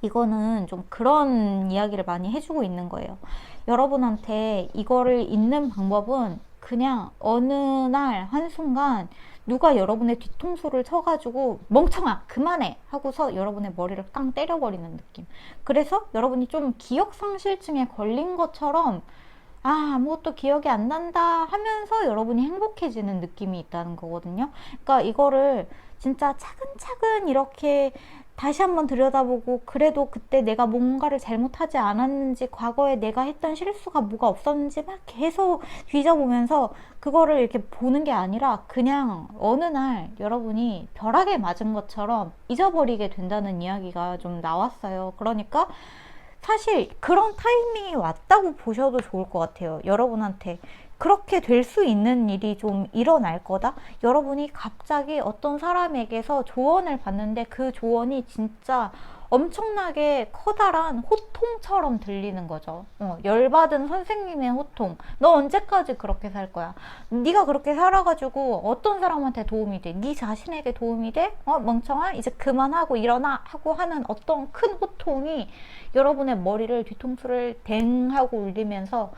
이거는 좀 그런 이야기를 많이 해주고 있는 거예요. 여러분한테 이거를 잊는 방법은 그냥 어느 날 한순간 누가 여러분의 뒤통수를 쳐가지고 멍청아 그만해 하고서 여러분의 머리를 깡 때려버리는 느낌. 그래서 여러분이 좀 기억상실증에 걸린 것처럼 아무것도 기억이 안 난다 하면서 여러분이 행복해지는 느낌이 있다는 거거든요. 그러니까 이거를 진짜 차근차근 이렇게 다시 한번 들여다보고 그래도 그때 내가 뭔가를 잘못하지 않았는지 과거에 내가 했던 실수가 뭐가 없었는지 막 계속 뒤져보면서 그거를 이렇게 보는 게 아니라 그냥 어느 날 여러분이 벼락에 맞은 것처럼 잊어버리게 된다는 이야기가 좀 나왔어요. 그러니까 사실 그런 타이밍이 왔다고 보셔도 좋을 것 같아요. 여러분한테 그렇게 될 수 있는 일이 좀 일어날 거다. 여러분이 갑자기 어떤 사람에게서 조언을 받는데 그 조언이 진짜 엄청나게 커다란 호통처럼 들리는 거죠. 열받은 선생님의 호통. 너 언제까지 그렇게 살 거야? 네가 그렇게 살아가지고 어떤 사람한테 도움이 돼? 네 자신에게 도움이 돼? 멍청아? 이제 그만하고 일어나 하고 하는 어떤 큰 호통이 여러분의 머리를 뒤통수를 댕 하고 울리면서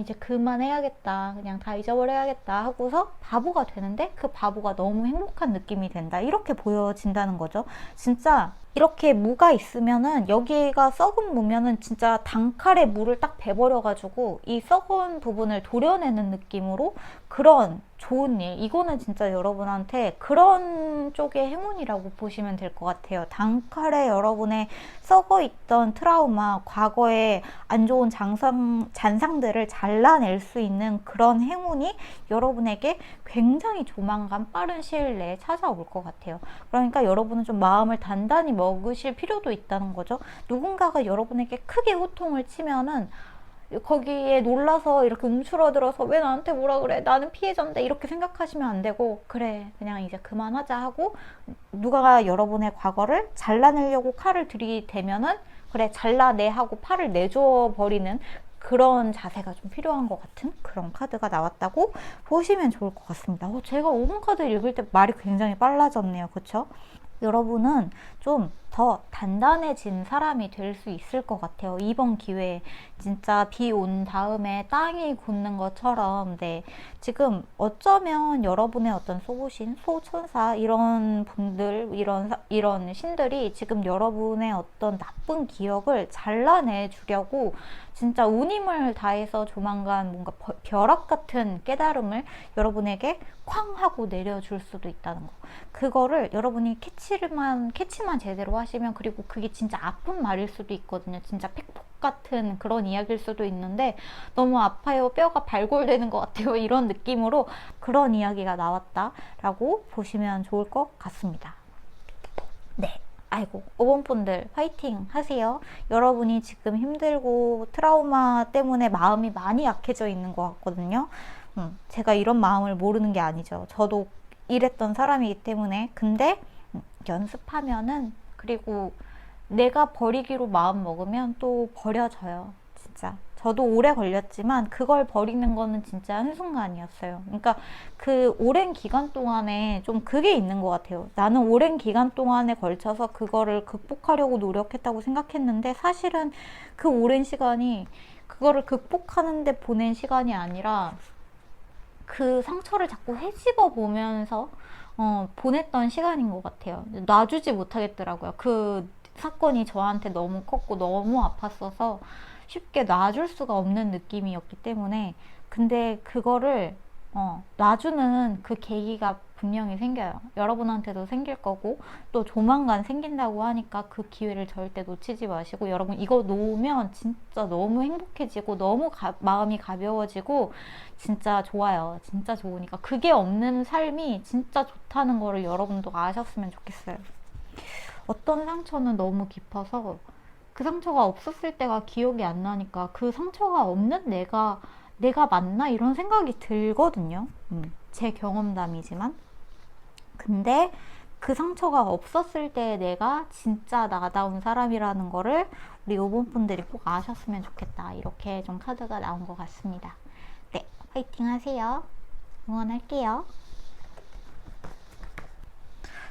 이제 그만해야겠다. 그냥 다 잊어버려야겠다 하고서 바보가 되는데 그 바보가 너무 행복한 느낌이 된다. 이렇게 보여진다는 거죠. 진짜 이렇게 무가 있으면은 여기가 썩은 무면은 진짜 단칼에 무를 딱 베버려가지고 이 썩은 부분을 도려내는 느낌으로 그런 좋은 일, 이거는 진짜 여러분한테 그런 쪽의 행운이라고 보시면 될 것 같아요. 단칼에 여러분의 썩어있던 트라우마, 과거의 안 좋은 잔상들을 잘라낼 수 있는 그런 행운이 여러분에게 굉장히 조만간 빠른 시일 내에 찾아올 것 같아요. 그러니까 여러분은 좀 마음을 단단히 먹으실 필요도 있다는 거죠. 누군가가 여러분에게 크게 호통을 치면은 거기에 놀라서 이렇게 움츠러들어서 왜 나한테 뭐라 그래, 나는 피해자인데, 이렇게 생각하시면 안 되고, 그래 그냥 이제 그만하자 하고 누가 여러분의 과거를 잘라내려고 칼을 들이대면은 그래 잘라내 하고 팔을 내줘 버리는 그런 자세가 좀 필요한 것 같은 그런 카드가 나왔다고 보시면 좋을 것 같습니다. 제가 5번 카드 읽을 때 말이 굉장히 빨라졌네요. 그쵸? 여러분은 좀 더 단단해진 사람이 될 수 있을 것 같아요. 이번 기회에 진짜 비 온 다음에 땅이 굳는 것처럼 지금 어쩌면 여러분의 어떤 소신, 소천사 이런 분들, 이런 신들이 지금 여러분의 어떤 나쁜 기억을 잘라내 주려고 진짜 운 힘을 다해서 조만간 뭔가 벼락 같은 깨달음을 여러분에게 쾅 하고 내려줄 수도 있다는 거. 그거를 여러분이 캐치만 제대로 하시면, 그리고 그게 진짜 아픈 말일 수도 있거든요. 진짜 팩폭 같은 그런 이야기일 수도 있는데 너무 아파요, 뼈가 발골되는 것 같아요, 이런 느낌으로 그런 이야기가 나왔다라고 보시면 좋을 것 같습니다. 네. 아이고, 5번 분들 화이팅 하세요. 여러분이 지금 힘들고 트라우마 때문에 마음이 많이 약해져 있는 것 같거든요. 제가 이런 마음을 모르는 게 아니죠. 저도 이랬던 사람이기 때문에. 근데 연습하면은, 그리고 내가 버리기로 마음 먹으면 또 버려져요. 진짜 저도 오래 걸렸지만 그걸 버리는 거는 진짜 한순간이었어요. 그러니까 그 오랜 기간 동안에 좀 그게 있는 것 같아요. 나는 오랜 기간 동안에 걸쳐서 그거를 극복하려고 노력했다고 생각했는데 사실은 그 오랜 시간이 그거를 극복하는데 보낸 시간이 아니라 그 상처를 자꾸 헤집어 보면서 보냈던 시간인 것 같아요. 놔주지 못하겠더라고요. 그 사건이 저한테 너무 컸고 너무 아팠어서 쉽게 놔줄 수가 없는 느낌이었기 때문에. 근데 그거를 놔주는 그 계기가 분명히 생겨요. 여러분한테도 생길 거고 또 조만간 생긴다고 하니까 그 기회를 절대 놓치지 마시고, 여러분 이거 놓으면 진짜 너무 행복해지고 너무 마음이 가벼워지고 진짜 좋아요. 진짜 좋으니까 그게 없는 삶이 진짜 좋다는 거를 여러분도 아셨으면 좋겠어요. 어떤 상처는 너무 깊어서 그 상처가 없었을 때가 기억이 안 나니까 그 상처가 없는 내가 맞나? 이런 생각이 들거든요. 제 경험담이지만. 근데 그 상처가 없었을 때 내가 진짜 나다운 사람이라는 거를 우리 5번 분들이 꼭 아셨으면 좋겠다. 이렇게 좀 카드가 나온 것 같습니다. 네, 화이팅 하세요. 응원할게요.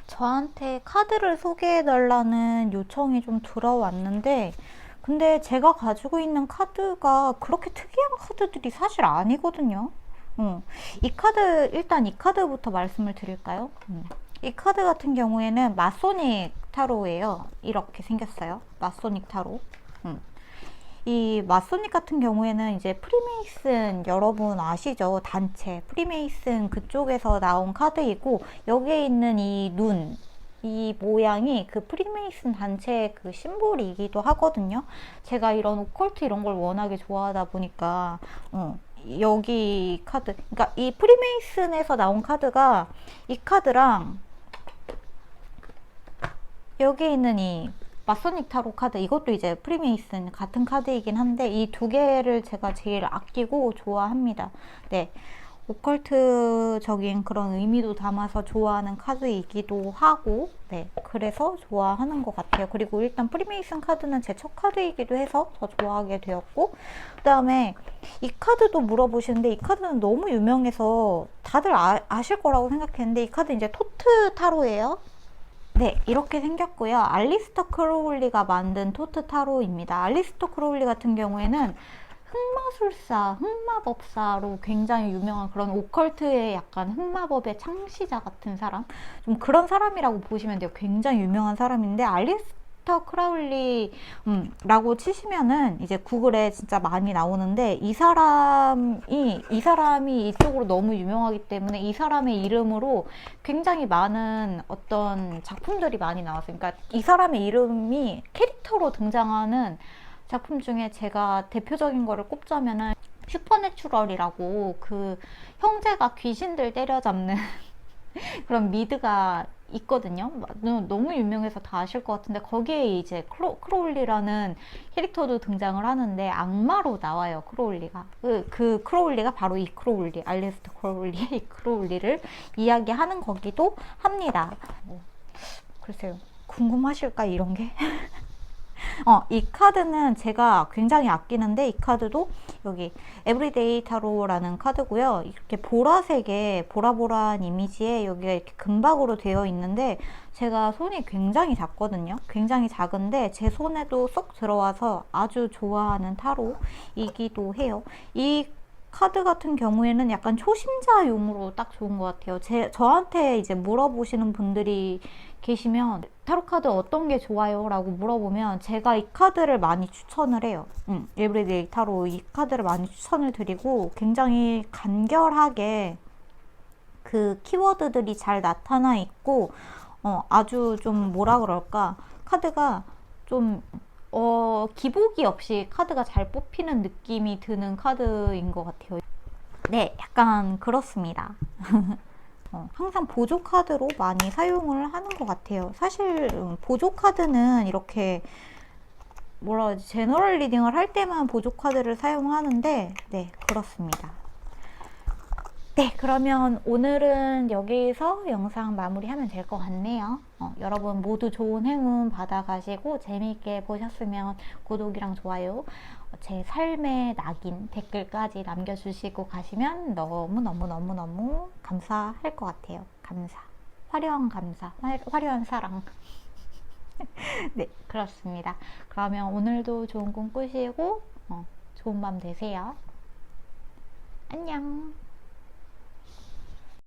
저한테 카드를 소개해달라는 요청이 좀 들어왔는데, 근데 제가 가지고 있는 카드가 그렇게 특이한 카드들이 사실 아니거든요. 일단 이 카드부터 말씀을 드릴까요? 이 카드 같은 경우에는 마소닉 타로예요. 이렇게 생겼어요. 마소닉 타로. 이 마소닉 같은 경우에는 이제 프리메이슨 여러분 아시죠? 단체 프리메이슨 그쪽에서 나온 카드이고, 여기에 있는 이 눈, 이 모양이 그 프리메이슨 단체의 그 심볼이기도 하거든요. 제가 이런 오컬트 이런 걸 워낙에 좋아하다 보니까 여기 카드, 그러니까 이 프리메이슨에서 나온 카드가 이 카드랑 여기 있는 이 마소닉 타로 카드, 이것도 이제 프리메이슨 같은 카드이긴 한데 이 두 개를 제가 제일 아끼고 좋아합니다. 네, 오컬트적인 그런 의미도 담아서 좋아하는 카드이기도 하고, 네, 그래서 좋아하는 것 같아요. 그리고 일단 프리메이슨 카드는 제 첫 카드이기도 해서 더 좋아하게 되었고, 그 다음에 이 카드도 물어보시는데, 이 카드는 너무 유명해서 다들 아실 거라고 생각했는데, 이 카드 이제 토트 타로예요. 네, 이렇게 생겼고요. 알리스터 크로울리가 만든 토트 타로입니다. 알리스터 크로울리 같은 경우에는 흑마술사, 흑마법사로 굉장히 유명한 그런 오컬트의 약간 흑마법의 창시자 같은 사람? 좀 그런 사람이라고 보시면 돼요. 굉장히 유명한 사람인데, 알리스터 크라울리 라고 치시면은 이제 구글에 진짜 많이 나오는데, 이 사람이 이쪽으로 너무 유명하기 때문에 이 사람의 이름으로 굉장히 많은 어떤 작품들이 많이 나왔어요. 그러니까 이 사람의 이름이 캐릭터로 등장하는 작품 중에 제가 대표적인 거를 꼽자면은 슈퍼내추럴이라고, 그 형제가 귀신들 때려잡는 그런 미드가 있거든요. 너무 유명해서 다 아실 것 같은데, 거기에 이제 크로울리라는 캐릭터도 등장을 하는데 악마로 나와요. 크로울리가 그 크로울리가 바로 이 크로울리, 알리스터 크로울리의 이 크로울리를 이야기하는 거기도 합니다. 글쎄요, 궁금하실까 이런 게? 이 카드는 제가 굉장히 아끼는데, 이 카드도 여기 에브리데이 타로라는 카드고요. 이렇게 보라색의 보라보라한 이미지에 여기가 이렇게 금박으로 되어 있는데, 제가 손이 굉장히 작거든요. 굉장히 작은데 제 손에도 쏙 들어와서 아주 좋아하는 타로이기도 해요. 이 카드 같은 경우에는 약간 초심자용으로 딱 좋은 것 같아요. 저한테 이제 물어보시는 분들이 계시면 타로 카드 어떤 게 좋아요? 라고 물어보면 제가 이 카드를 많이 추천을 해요. 에브리데이 타로 이 카드를 많이 추천을 드리고, 굉장히 간결하게 그 키워드들이 잘 나타나 있고, 아주 좀 뭐라 그럴까, 카드가 좀 기복이 없이 카드가 잘 뽑히는 느낌이 드는 카드인 것 같아요. 네, 약간 그렇습니다. 항상 보조 카드로 많이 사용을 하는 것 같아요. 사실 보조 카드는 이렇게 뭐라 하지, 제너럴 리딩을 할 때만 보조 카드를 사용하는데, 네, 그렇습니다. 네, 그러면 오늘은 여기서 영상 마무리하면 될 것 같네요. 여러분 모두 좋은 행운 받아가시고 재미있게 보셨으면 구독이랑 좋아요, 제 삶의 낙인 댓글까지 남겨주시고 가시면 너무너무너무너무 감사할 것 같아요. 화려한 감사, 화려한 사랑. 네, 그렇습니다. 그러면 오늘도 좋은 꿈 꾸시고 좋은 밤 되세요. 안녕.